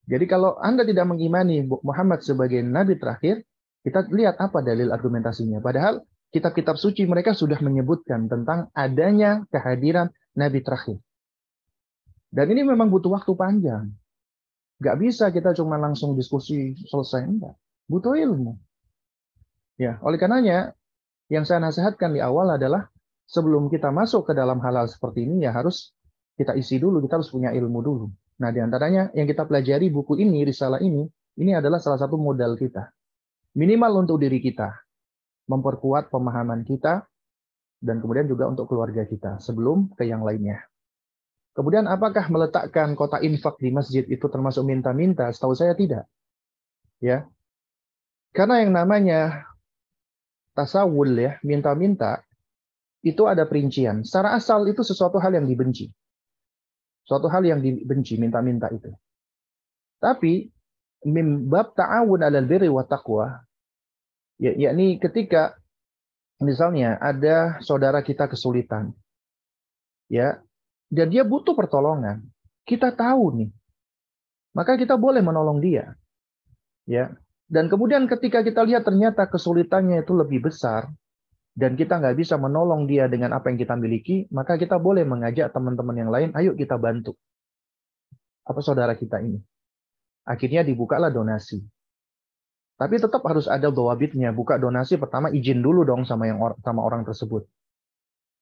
Jadi kalau Anda tidak mengimani Muhammad sebagai nabi terakhir, kita lihat apa dalil argumentasinya. Padahal kitab-kitab suci mereka sudah menyebutkan tentang adanya kehadiran nabi terakhir. Dan ini memang butuh waktu panjang. Gak bisa kita cuma langsung diskusi selesai, enggak. Butuh ilmu. Ya, oleh karenanya yang saya nasihatkan di awal adalah sebelum kita masuk ke dalam hal-hal seperti ini ya harus kita isi dulu, kita harus punya ilmu dulu. Nah, di antaranya yang kita pelajari buku ini, risalah ini adalah salah satu modal kita. Minimal untuk diri kita, memperkuat pemahaman kita dan kemudian juga untuk keluarga kita sebelum ke yang lainnya. Kemudian apakah meletakkan kotak infak di masjid itu termasuk minta-minta? Setahu saya tidak. Ya. Karena yang namanya tasawul ya, minta-minta itu ada perincian. Secara asal itu sesuatu hal yang dibenci. Suatu hal yang dibenci, minta-minta itu. Tapi bab ta'awun 'alal birri wa taqwa, yakni ketika misalnya ada saudara kita kesulitan. Ya, dan dia butuh pertolongan. Kita tahu nih. Maka kita boleh menolong dia. Ya. Dan kemudian ketika kita lihat ternyata kesulitannya itu lebih besar dan kita nggak bisa menolong dia dengan apa yang kita miliki, maka kita boleh mengajak teman-teman yang lain, ayo kita bantu saudara kita ini. Akhirnya dibukalah donasi. Tapi tetap harus ada dhawabitnya. Buka donasi pertama izin dulu dong sama orang tersebut.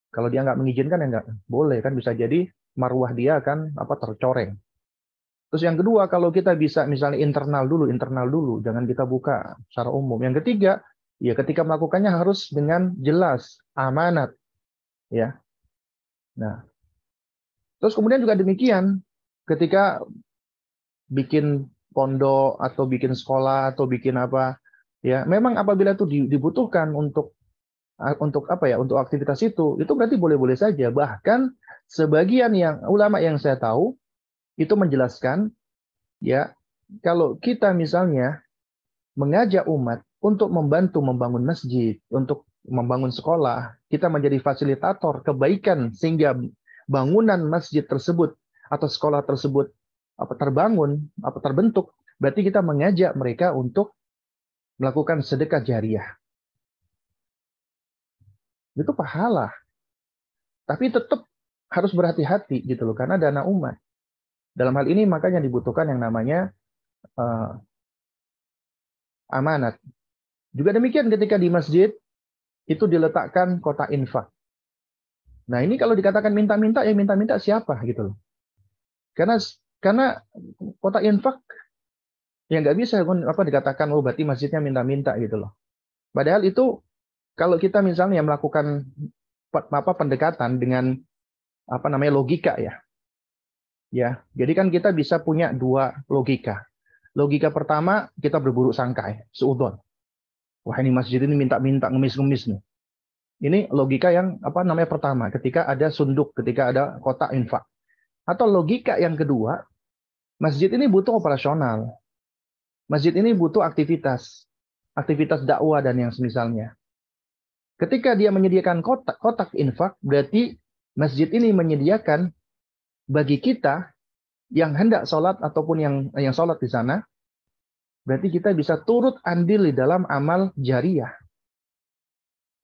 Kalau dia nggak mengizinkan ya nggak boleh, kan bisa jadi marwah dia akan tercoreng. Terus yang kedua, kalau kita bisa misalnya internal dulu, jangan kita buka secara umum. Yang ketiga, ya ketika melakukannya harus dengan jelas, amanat, ya. Nah, terus kemudian juga demikian, ketika bikin pondok atau bikin sekolah atau bikin apa, ya, memang apabila itu dibutuhkan untuk untuk apa ya, untuk aktivitas itu berarti boleh-boleh saja. Bahkan sebagian yang ulama yang saya tahu itu menjelaskan ya, kalau kita misalnya mengajak umat untuk membantu membangun masjid, untuk membangun sekolah, kita menjadi fasilitator kebaikan sehingga bangunan masjid tersebut atau sekolah tersebut terbangun, terbentuk, berarti kita mengajak mereka untuk melakukan sedekah jariah. Itu pahala. Tapi tetap harus berhati-hati gitu loh, karena dana umat. Dalam hal ini makanya dibutuhkan yang namanya amanat. Juga demikian ketika di masjid itu diletakkan kotak infak. Nah ini kalau dikatakan minta-minta, ya minta-minta siapa gitu loh. Karena kotak infak ya nggak bisa dikatakan oh berarti masjidnya minta-minta gitu loh. Padahal itu kalau kita misalnya melakukan pendekatan dengan logika ya. Ya, jadi kan kita bisa punya dua logika. Logika pertama kita berburuk sangka ya, seudon. Wah ini masjid ini minta-minta, ngemis-ngemis nih. Ini logika yang pertama, ketika ada sunduk, ketika ada kotak infak. Atau logika yang kedua, masjid ini butuh operasional. Masjid ini butuh aktivitas dakwah dan yang semisalnya. Ketika dia menyediakan kotak infak, berarti masjid ini menyediakan bagi kita yang hendak sholat ataupun yang sholat di sana, berarti kita bisa turut andil di dalam amal jariah.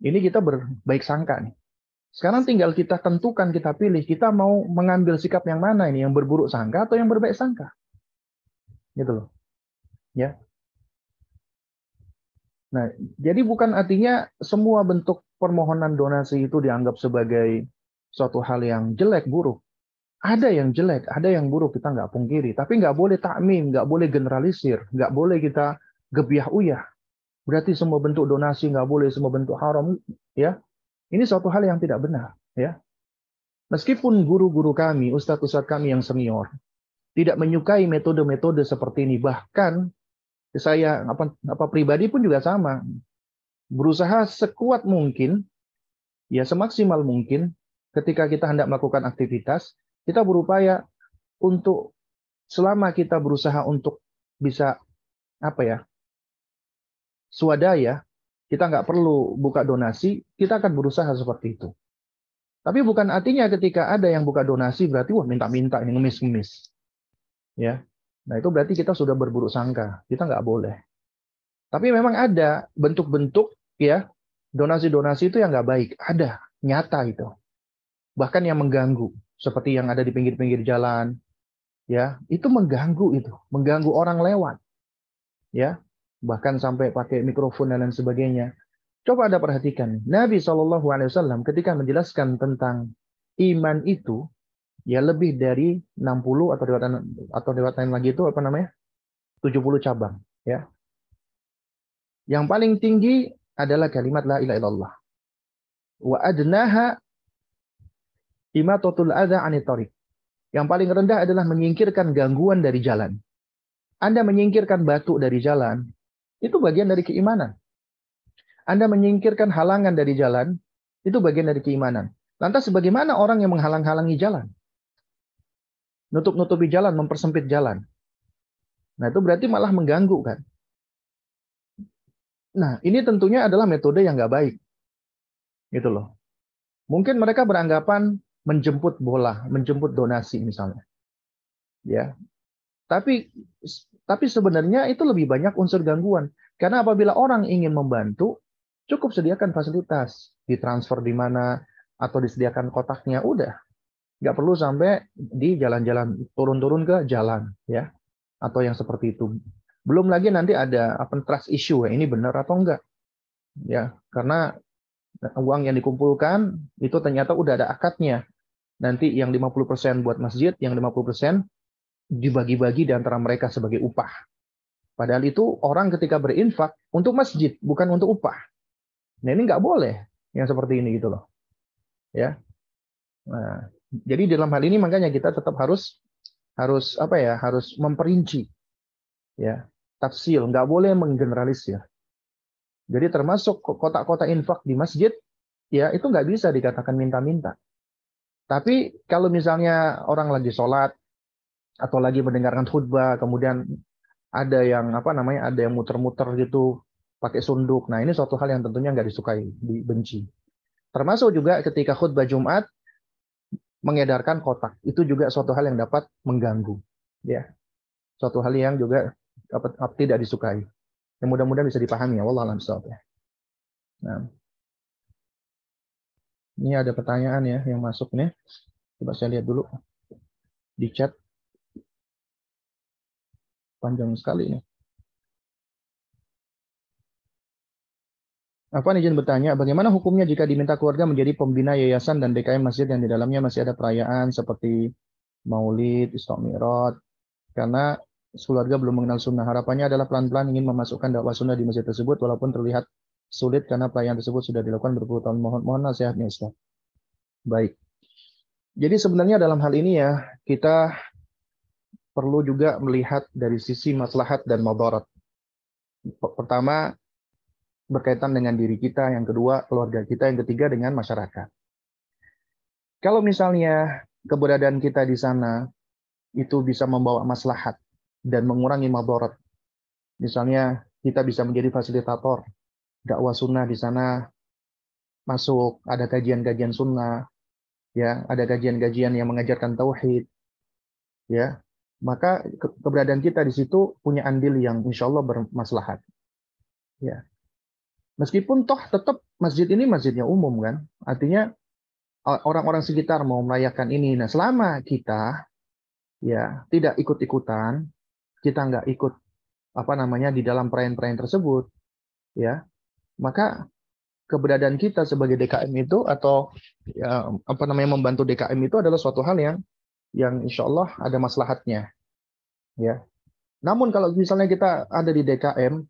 Ini kita berbaik sangka nih. Sekarang tinggal kita tentukan, kita pilih, kita mau mengambil sikap yang mana ini, yang berburuk sangka atau yang berbaik sangka. Gitu loh. Ya. Nah, jadi bukan artinya semua bentuk permohonan donasi itu dianggap sebagai suatu hal yang jelek, buruk. Ada yang jelek, ada yang buruk, kita nggak pungkiri. Tapi nggak boleh takmim, nggak boleh generalisir, nggak boleh kita gebiah uyah. Berarti semua bentuk donasi nggak boleh, semua bentuk haram. Ya, ini suatu hal yang tidak benar. Ya, meskipun guru-guru kami, ustadz-ustadz kami yang senior tidak menyukai metode-metode seperti ini, bahkan saya pribadi pun juga sama, berusaha sekuat mungkin, ya semaksimal mungkin, ketika kita hendak melakukan aktivitas, kita berupaya untuk selama kita berusaha untuk bisa swadaya, kita nggak perlu buka donasi, kita akan berusaha seperti itu. Tapi bukan artinya ketika ada yang buka donasi berarti wah minta-minta, ini ngemis-ngemis. Ya. Nah, itu berarti kita sudah berburuk sangka. Kita nggak boleh. Tapi memang ada bentuk-bentuk ya donasi-donasi itu yang nggak baik. Ada, nyata itu. Bahkan yang mengganggu, seperti yang ada di pinggir-pinggir jalan. Ya, itu mengganggu itu, mengganggu orang lewat. Ya, bahkan sampai pakai mikrofon dan lain sebagainya. Coba Anda perhatikan, Nabi SAW ketika menjelaskan tentang iman itu, ya lebih dari 60 atau lewat lain lagi itu 70 cabang. Ya, yang paling tinggi adalah kalimat la ilaha illallah. Wa adnaha imatatul adza anit thariq. Yang paling rendah adalah menyingkirkan gangguan dari jalan. Anda menyingkirkan batu dari jalan, itu bagian dari keimanan. Anda menyingkirkan halangan dari jalan, itu bagian dari keimanan. Lantas bagaimana orang yang menghalang-halangi jalan? Nutup-nutupi jalan, mempersempit jalan. Nah, itu berarti malah mengganggu kan? Nah, ini tentunya adalah metode yang nggak baik. Gitu loh. Mungkin mereka beranggapan menjemput bola, menjemput donasi misalnya. Ya. Tapi sebenarnya itu lebih banyak unsur gangguan. Karena apabila orang ingin membantu, cukup sediakan fasilitas, ditransfer di mana atau disediakan kotaknya, udah. Nggak perlu sampai di jalan-jalan, turun-turun ke jalan, ya, atau yang seperti itu. Belum lagi nanti ada trust issue, ya, ini benar atau enggak, ya, karena uang yang dikumpulkan itu ternyata udah ada akadnya. Nanti yang 50% buat masjid, yang 50% dibagi-bagi di antara mereka sebagai upah. Padahal itu orang ketika berinfak untuk masjid, bukan untuk upah. Nah ini nggak boleh yang seperti ini gitu loh. Ya. Nah, jadi dalam hal ini makanya kita tetap harus memperinci, ya, tafsil, nggak boleh menggeneralisir. Jadi termasuk kotak-kotak infak di masjid, ya itu nggak bisa dikatakan minta-minta. Tapi kalau misalnya orang lagi sholat atau lagi mendengarkan khutbah, kemudian ada yang ada yang muter-muter gitu pakai sunduk. Nah, ini suatu hal yang tentunya nggak disukai, dibenci. Termasuk juga ketika khutbah Jumat mengedarkan kotak, itu juga suatu hal yang dapat mengganggu, ya. Suatu hal yang juga tidak disukai. Yang mudah-mudahan bisa dipahami ya, wallahu a'lam bishawab ya. Nah, ini ada pertanyaan ya yang masuk nih. Coba saya lihat dulu di chat. Panjang sekali nih. Afwan izin bertanya, bagaimana hukumnya jika diminta keluarga menjadi pembina yayasan dan DKM masjid yang di dalamnya masih ada perayaan seperti Maulid, Isra Mi'raj, karena keluarga belum mengenal sunnah. Harapannya adalah pelan-pelan ingin memasukkan dakwah sunnah di masjid tersebut, walaupun terlihat sulit karena perayaan tersebut sudah dilakukan berpuluh tahun. Mohon nasihatnya Ustaz. Baik. Jadi sebenarnya dalam hal ini ya, kita perlu juga melihat dari sisi maslahat dan madarat. Pertama, berkaitan dengan diri kita, yang kedua keluarga kita, yang ketiga dengan masyarakat. Kalau misalnya keberadaan kita di sana itu bisa membawa maslahat dan mengurangi madarat, misalnya kita bisa menjadi fasilitator dakwah sunnah di sana, masuk ada kajian-kajian sunnah, ya ada kajian-kajian yang mengajarkan tauhid, ya maka keberadaan kita di situ punya andil yang insya Allah bermaslahat, ya. Meskipun toh tetap masjid ini masjidnya umum kan, artinya orang-orang sekitar mau merayakan ini. Nah, selama kita ya tidak ikut-ikutan, kita nggak ikut di dalam perayaan-perayaan tersebut, ya, maka keberadaan kita sebagai DKM itu atau ya, membantu DKM itu adalah suatu hal yang insya Allah ada maslahatnya, ya. Namun kalau misalnya kita ada di DKM,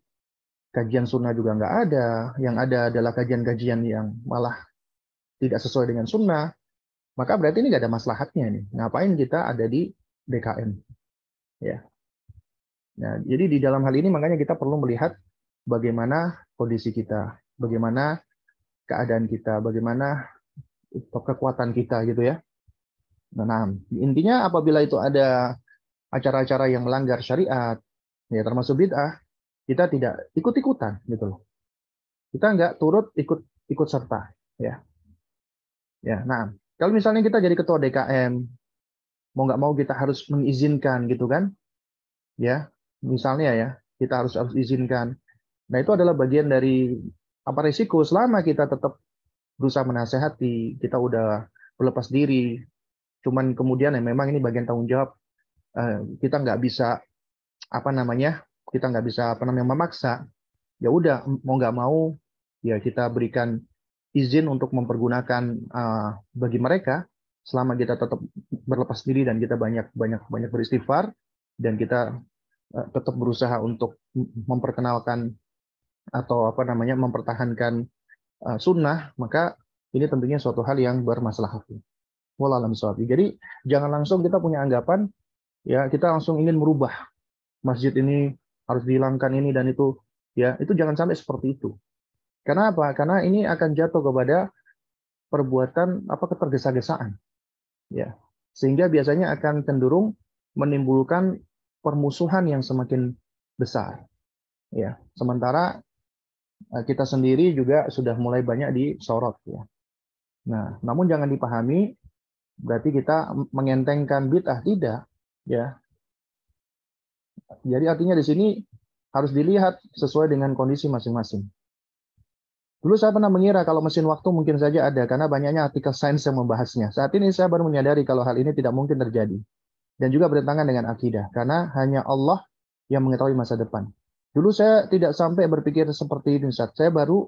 kajian sunnah juga nggak ada, yang ada adalah kajian-kajian yang malah tidak sesuai dengan sunnah, maka berarti ini nggak ada maslahatnya nih. Ngapain kita ada di DKM? Ya. Nah, jadi di dalam hal ini makanya kita perlu melihat bagaimana kondisi kita, bagaimana keadaan kita, bagaimana kekuatan kita gitu ya. Nah, intinya apabila itu ada acara-acara yang melanggar syariat, ya termasuk bid'ah, kita tidak ikut-ikutan gitu loh. Kita nggak turut ikut serta, ya. Ya, nah, kalau misalnya kita jadi ketua DKM, mau nggak mau kita harus mengizinkan gitu kan, ya, misalnya ya, kita harus izinkan. Nah, itu adalah bagian dari risiko selama kita tetap berusaha menasehati, kita udah berlepas diri, cuman kemudian ya memang ini bagian tanggung jawab, kita nggak bisa kita nggak bisa memaksa. Ya udah mau nggak mau ya kita berikan izin untuk mempergunakan bagi mereka selama kita tetap berlepas diri dan kita banyak beristighfar dan kita tetap berusaha untuk memperkenalkan atau mempertahankan sunnah, maka ini tentunya suatu hal yang bermaslahat. Wallahu a'lam bishawab. Jadi jangan langsung kita punya anggapan ya kita langsung ingin merubah masjid ini harus dihilangkan ini dan itu, ya itu jangan sampai seperti itu. Karena apa? Karena ini akan jatuh kepada perbuatan ketergesa-gesaan, ya. Sehingga biasanya akan cenderung menimbulkan permusuhan yang semakin besar, ya. Sementara kita sendiri juga sudah mulai banyak disorot, ya. Nah, namun jangan dipahami berarti kita mengentengkan bid'ah, tidak, ya. Jadi artinya di sini harus dilihat sesuai dengan kondisi masing-masing. Dulu saya pernah mengira kalau mesin waktu mungkin saja ada, karena banyaknya artikel sains yang membahasnya. Saat ini saya baru menyadari kalau hal ini tidak mungkin terjadi. Dan juga bertentangan dengan akidah, karena hanya Allah yang mengetahui masa depan. Dulu saya tidak sampai berpikir seperti ini, Ustaz. Saya baru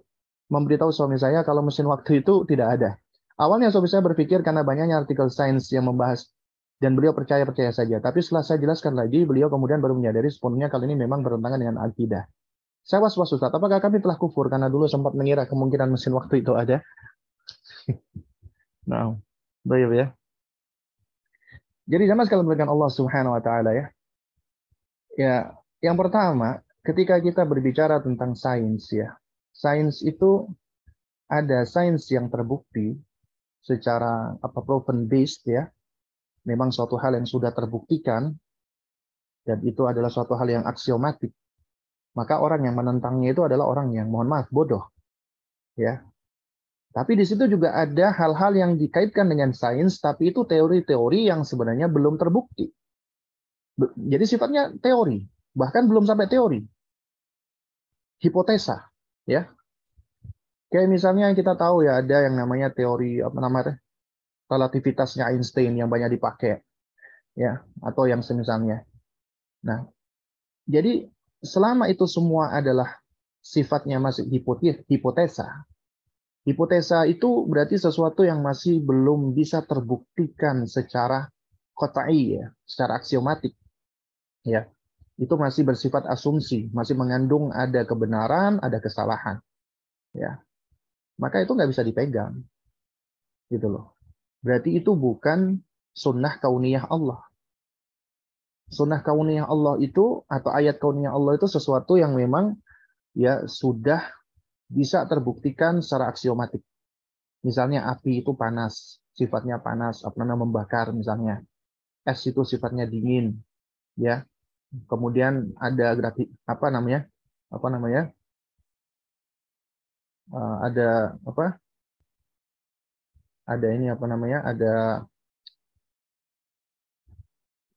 memberitahu suami saya kalau mesin waktu itu tidak ada. Awalnya suami saya berpikir karena banyaknya artikel sains yang membahas, dan beliau percaya saja. Tapi setelah saya jelaskan lagi, beliau kemudian baru menyadari sepenuhnya kali ini memang bertentangan dengan akidah. Saya was-was, Ustaz, apakah kami telah kufur karena dulu sempat mengira kemungkinan mesin waktu itu ada? Nah, baik ya. Jadi jamaah sekalian berikan Allah Subhanahu wa taala ya. Ya, yang pertama, ketika kita berbicara tentang sains ya, sains itu ada sains yang terbukti secara proven based ya. Memang suatu hal yang sudah terbuktikan dan itu adalah suatu hal yang aksiomatik. Maka orang yang menentangnya itu adalah orang yang mohon maaf bodoh. Ya. Tapi di situ juga ada hal-hal yang dikaitkan dengan sains, tapi itu teori-teori yang sebenarnya belum terbukti. Jadi sifatnya teori, bahkan belum sampai teori. Hipotesa, ya. Kayak misalnya kita tahu ya ada yang namanya teori relativitasnya Einstein yang banyak dipakai, ya, atau yang semisalnya. Nah, jadi selama itu semua adalah sifatnya masih hipotesa. Hipotesa itu berarti sesuatu yang masih belum bisa terbuktikan secara qat'i ya, secara aksiomatik. Ya. Itu masih bersifat asumsi, masih mengandung ada kebenaran, ada kesalahan. Ya. Maka itu nggak bisa dipegang. Gitu loh. Berarti itu bukan sunnah kauniyah Allah. Sunnah kauniyah Allah itu atau ayat kauniyah Allah itu sesuatu yang memang ya sudah bisa terbuktikan secara aksiomatik. Misalnya api itu panas, sifatnya panas, membakar misalnya. Es itu sifatnya dingin, ya. Kemudian ada ada ada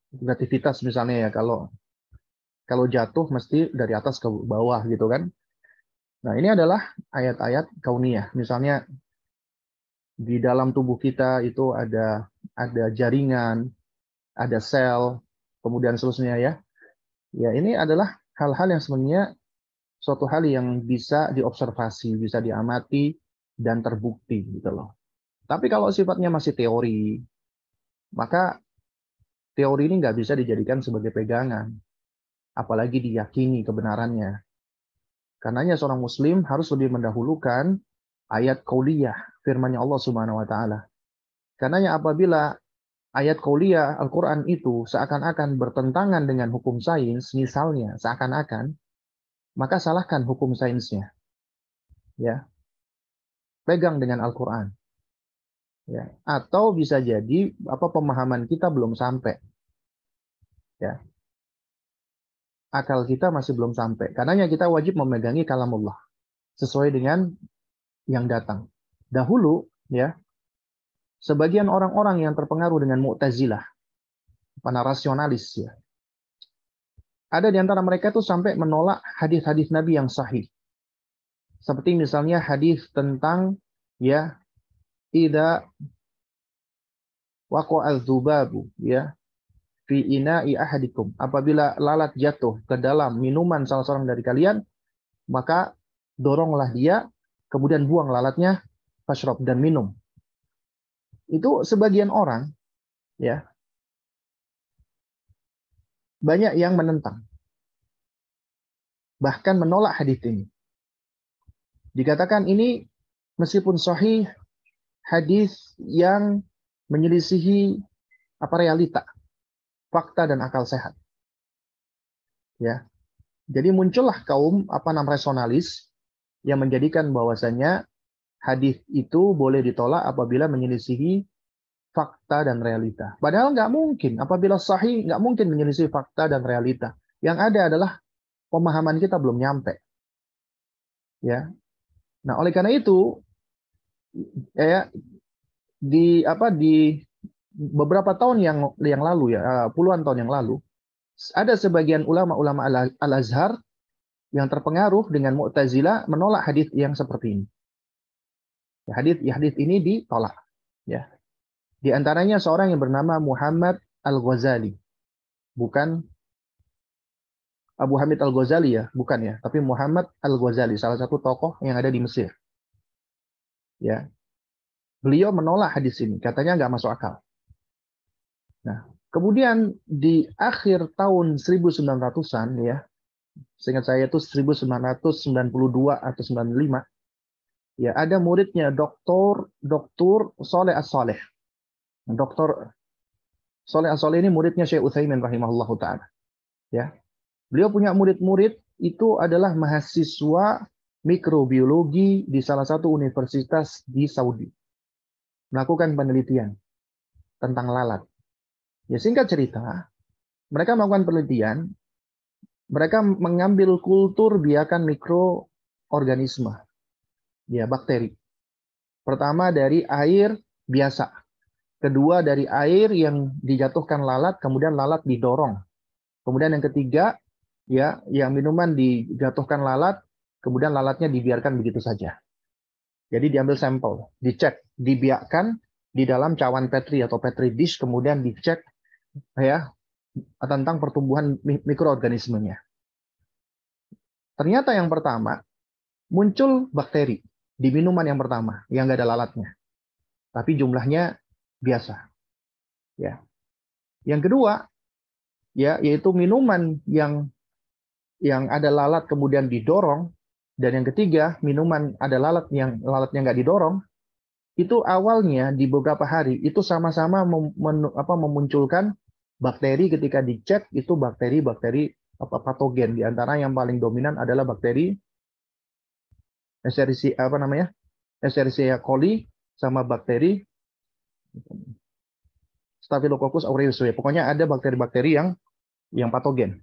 gravitivitas misalnya ya. Kalau jatuh mesti dari atas ke bawah gitu kan. Nah, ini adalah ayat-ayat kauniyah. Misalnya di dalam tubuh kita itu ada jaringan, ada sel, kemudian seterusnya ya. Ya, ini adalah hal-hal yang sebenarnya suatu hal yang bisa diobservasi, bisa diamati dan terbukti gitu loh. Tapi kalau sifatnya masih teori, maka teori ini nggak bisa dijadikan sebagai pegangan, apalagi diyakini kebenarannya. Karenanya seorang muslim harus lebih mendahulukan ayat qauliyah, firman-Nya Allah Subhanahu wa taala. Karenanya apabila ayat qauliyah Al-Qur'an itu seakan-akan bertentangan dengan hukum sains, misalnya seakan-akan, maka salahkan hukum sainsnya. Ya. Pegang dengan Al-Qur'an. Ya. Atau bisa jadi pemahaman kita belum sampai. Ya. Akal kita masih belum sampai. Karenanya kita wajib memegangi kalamullah sesuai dengan yang datang. Dahulu ya, sebagian orang-orang yang terpengaruh dengan Mu'tazilah, para rasionalis ya. Ada di antara mereka itu sampai menolak hadis-hadis Nabi yang sahih. Seperti misalnya hadis tentang ya idza waqa'al dzubabu ya fi ina'i ahadikum. Apabila lalat jatuh ke dalam minuman salah seorang dari kalian, maka doronglah dia, kemudian buang lalatnya, fashrab dan minum. Itu sebagian orang ya banyak yang menentang. Bahkan menolak hadis ini. Dikatakan ini meskipun sahih hadis yang menyelisihi realita, fakta dan akal sehat. Ya. Jadi muncullah kaum rasionalis yang menjadikan bahwasanya hadis itu boleh ditolak apabila menyelisihi fakta dan realita. Padahal nggak mungkin. Apabila sahih, nggak mungkin menyelisihi fakta dan realita. Yang ada adalah pemahaman kita belum nyampe. Ya. Nah, oleh karena itu, ya, di beberapa tahun yang lalu ya, puluhan tahun yang lalu, ada sebagian ulama-ulama Al-Azhar yang terpengaruh dengan Mu'tazilah menolak hadis yang seperti ini. Hadis ini ditolak. Ya. Di antaranya seorang yang bernama Muhammad Al-Ghazali. Bukan Abu Hamid Al-Ghazali ya, bukan ya, tapi Muhammad Al-Ghazali, salah satu tokoh yang ada di Mesir. Ya. Beliau menolak hadis ini, katanya nggak masuk akal. Nah, kemudian di akhir tahun 1900-an ya, seingat saya itu 1992 atau 95, ya ada muridnya Dr. Soleh As-Soleh. Dr. Soleh As-Soleh ini muridnya Syekh Utsaimin rahimahullahu taala. Ya. Beliau punya murid-murid itu adalah mahasiswa mikrobiologi di salah satu universitas di Saudi. Melakukan penelitian tentang lalat. Ya, singkat cerita, mereka melakukan penelitian, mereka mengambil kultur biakan mikroorganisme, ya, bakteri. Pertama dari air biasa, kedua dari air yang dijatuhkan lalat, kemudian lalat didorong. Kemudian yang ketiga, ya, yang minuman dijatuhkan lalat, kemudian lalatnya dibiarkan begitu saja. Jadi diambil sampel, dicek, dibiakkan di dalam cawan petri atau petri dish, kemudian dicek, ya, tentang pertumbuhan mikroorganismenya. Ternyata yang pertama muncul bakteri di minuman yang pertama yang nggak ada lalatnya, tapi jumlahnya biasa. Ya. Yang kedua, ya, yaitu minuman yang ada lalat kemudian didorong, dan yang ketiga minuman ada lalatnya nggak didorong. Itu awalnya di beberapa hari itu sama-sama memunculkan bakteri. Ketika dicek itu bakteri patogen. Di antara yang paling dominan adalah bakteri Escherichia coli sama bakteri Staphylococcus aureus. Pokoknya ada bakteri-bakteri yang patogen.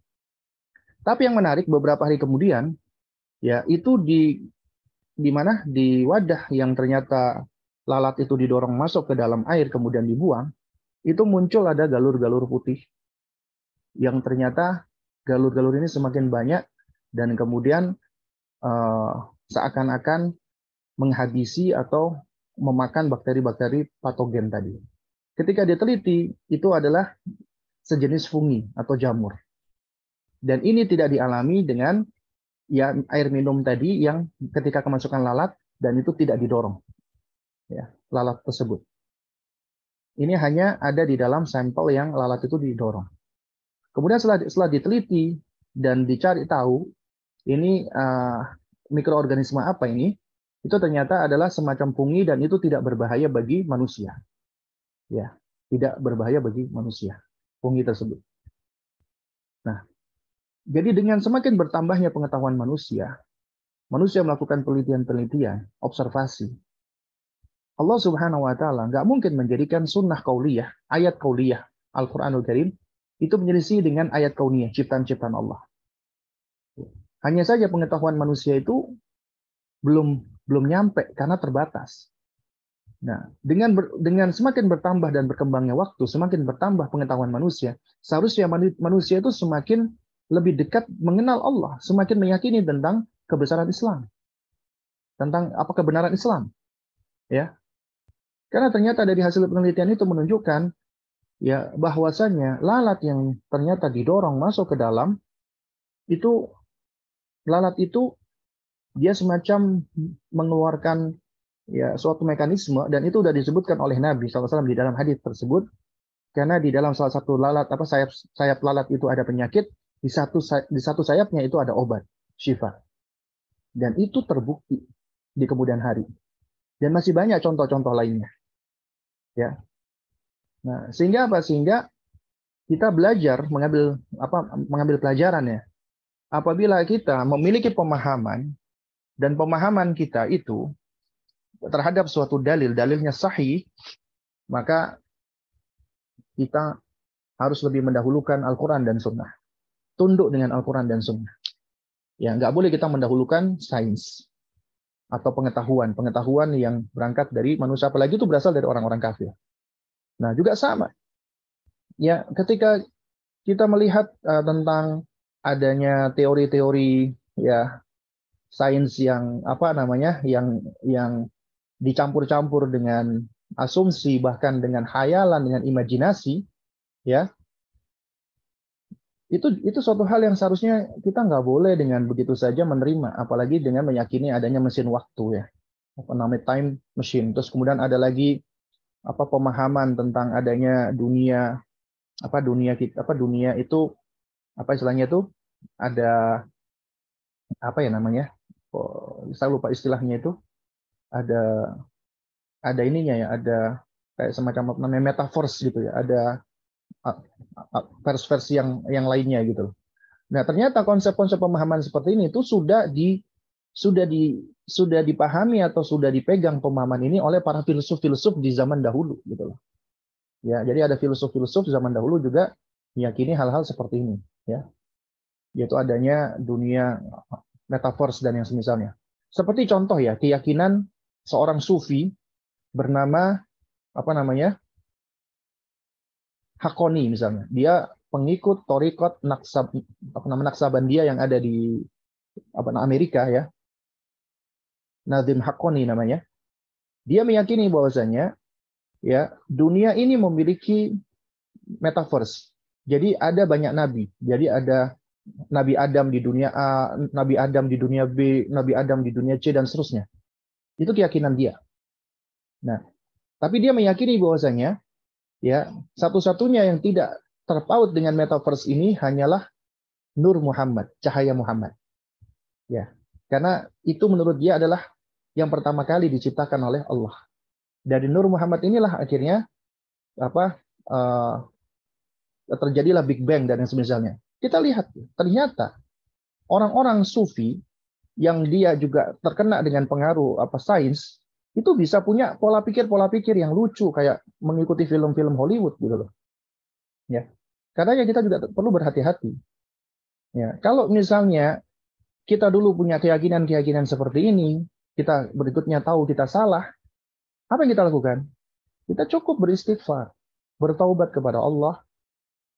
Tapi yang menarik, beberapa hari kemudian, ya, itu di mana, di wadah yang ternyata lalat itu didorong masuk ke dalam air kemudian dibuang, itu muncul ada galur-galur putih yang ternyata galur-galur ini semakin banyak dan kemudian seakan-akan menghabisi atau memakan bakteri-bakteri patogen tadi. Ketika diteliti, itu adalah sejenis fungi atau jamur. Dan ini tidak dialami dengan, ya, air minum tadi yang ketika kemasukan lalat dan itu tidak didorong, ya, lalat tersebut. Ini hanya ada di dalam sampel yang lalat itu didorong. Kemudian setelah diteliti dan dicari tahu ini mikroorganisme apa ini, itu ternyata adalah semacam fungi dan itu tidak berbahaya bagi manusia. Ya, tidak berbahaya bagi manusia, fungi tersebut. Nah, jadi dengan semakin bertambahnya pengetahuan manusia melakukan penelitian-penelitian, observasi. Allah Subhanahu wa Ta'ala nggak mungkin menjadikan sunnah kauliyah, ayat kauliyah, Al-Quranul Karim, itu menyelisih dengan ayat kauniyah, ciptaan-ciptaan Allah. Hanya saja pengetahuan manusia itu belum nyampe karena terbatas. Nah, dengan semakin bertambah dan berkembangnya waktu, semakin bertambah pengetahuan manusia, seharusnya manusia itu semakin lebih dekat mengenal Allah, semakin meyakini tentang kebesaran Islam, tentang apa kebenaran Islam, ya. Karena ternyata dari hasil penelitian itu menunjukkan, ya, bahwasanya lalat yang ternyata didorong masuk ke dalam itu, lalat itu dia semacam mengeluarkan, ya, suatu mekanisme, dan itu sudah disebutkan oleh Nabi SAW di dalam hadis tersebut. Karena di dalam salah satu lalat, sayap lalat itu ada penyakit, di satu sayapnya itu ada obat syifa, dan itu terbukti di kemudian hari, dan masih banyak contoh-contoh lainnya, ya. Nah, sehingga kita belajar mengambil pelajaran, ya. Apabila kita memiliki pemahaman dan pemahaman kita itu terhadap suatu dalilnya sahih, maka kita harus lebih mendahulukan Al-Quran dan Sunnah. Tunduk dengan Al-Quran dan Sunnah. Ya, nggak boleh kita mendahulukan sains atau pengetahuan yang berangkat dari manusia, apalagi itu berasal dari orang-orang kafir. Nah, juga sama. Ya, ketika kita melihat tentang adanya teori-teori, ya, sains yang yang dicampur-campur dengan asumsi, bahkan dengan khayalan, dengan imajinasi, ya, itu suatu hal yang seharusnya kita nggak boleh dengan begitu saja menerima, apalagi dengan meyakini adanya mesin waktu, ya, time machine. Terus kemudian ada lagi pemahaman tentang adanya dunia itu istilahnya itu ada saya lupa istilahnya itu, ada ininya, ya, ada kayak semacam namanya metaverse gitu, ya, ada versi yang lainnya gitu. Nah, ternyata konsep-konsep pemahaman seperti ini itu sudah sudah dipahami atau sudah dipegang pemahaman ini oleh para filsuf-filsuf di zaman dahulu gitu loh. Ya, jadi ada filsuf-filsuf zaman dahulu juga meyakini hal-hal seperti ini, ya. Yaitu adanya dunia metaverse dan yang semisalnya. Seperti contoh ya, keyakinan seorang sufi bernama apa namanya? Hakoni misalnya. Dia pengikut Torikot Naksabandia yang ada di Amerika ya. Nazim Hakoni namanya. Dia meyakini bahwasanya ya dunia ini memiliki metaverse. Jadi ada banyak nabi. Jadi ada Nabi Adam di dunia A, Nabi Adam di dunia B, Nabi Adam di dunia C dan seterusnya. Itu keyakinan dia. Nah, tapi dia meyakini bahwasanya ya satu-satunya yang tidak terpaut dengan metaverse ini hanyalah Nur Muhammad, cahaya Muhammad. Ya. Karena itu menurut dia adalah yang pertama kali diciptakan oleh Allah. Dari Nur Muhammad inilah akhirnya terjadilah Big Bang dan yang semisalnya. Kita lihat, ternyata orang-orang sufi yang dia juga terkena dengan pengaruh sains, itu bisa punya pola pikir yang lucu kayak mengikuti film-film Hollywood gitu loh. Ya. Karena ya kita juga perlu berhati-hati. Ya, kalau misalnya kita dulu punya keyakinan-keyakinan seperti ini, kita berikutnya tahu kita salah, apa yang kita lakukan? Kita cukup beristighfar, bertaubat kepada Allah,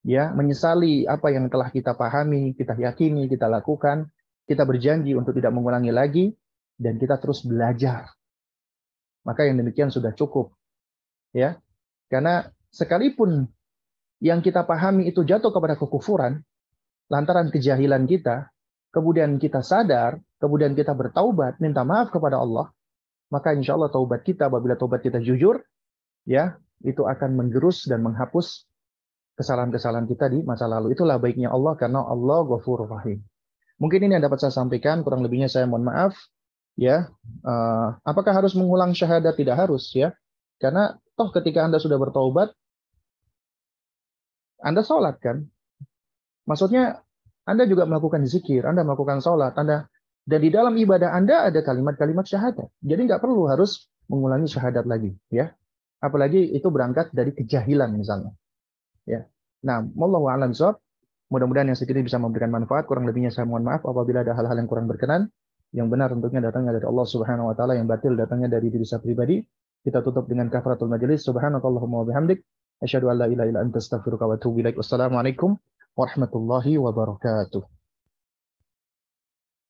ya, menyesali apa yang telah kita pahami, kita yakini, kita lakukan, kita berjanji untuk tidak mengulangi lagi, dan kita terus belajar. Maka yang demikian sudah cukup, ya, karena sekalipun yang kita pahami itu jatuh kepada kekufuran, lantaran kejahilan kita, kemudian kita sadar, kemudian kita bertaubat, minta maaf kepada Allah, maka insya Allah taubat kita, apabila taubat kita jujur, ya, itu akan menggerus dan menghapus kesalahan-kesalahan kita di masa lalu. Itulah baiknya Allah, karena Allah Ghafurur Rahim. Mungkin ini yang dapat saya sampaikan, kurang lebihnya saya mohon maaf. Ya, apakah harus mengulang syahadat? Tidak harus, ya, karena toh ketika Anda sudah bertaubat, Anda sholat kan? Maksudnya Anda juga melakukan zikir, Anda melakukan sholat, dan di dalam ibadah Anda ada kalimat-kalimat syahadat. Jadi nggak perlu harus mengulangi syahadat lagi, ya. Apalagi itu berangkat dari kejahilan misalnya. Ya. Nah, wallahu a'lam bishawab. Mudah-mudahan yang sedikit bisa memberikan manfaat. Kurang lebihnya saya mohon maaf apabila ada hal-hal yang kurang berkenan. Yang benar tentunya datangnya dari Allah Subhanahu wa taala, yang batil datangnya dari diri saya pribadi. Kita tutup dengan kafaratul majelis. Subhanakallahumma wa bihamdik, asyhadu an la ilaha illa anta astaghfiruka wa atubu ilaik. Wassalamualaikum warahmatullahi wabarakatuh.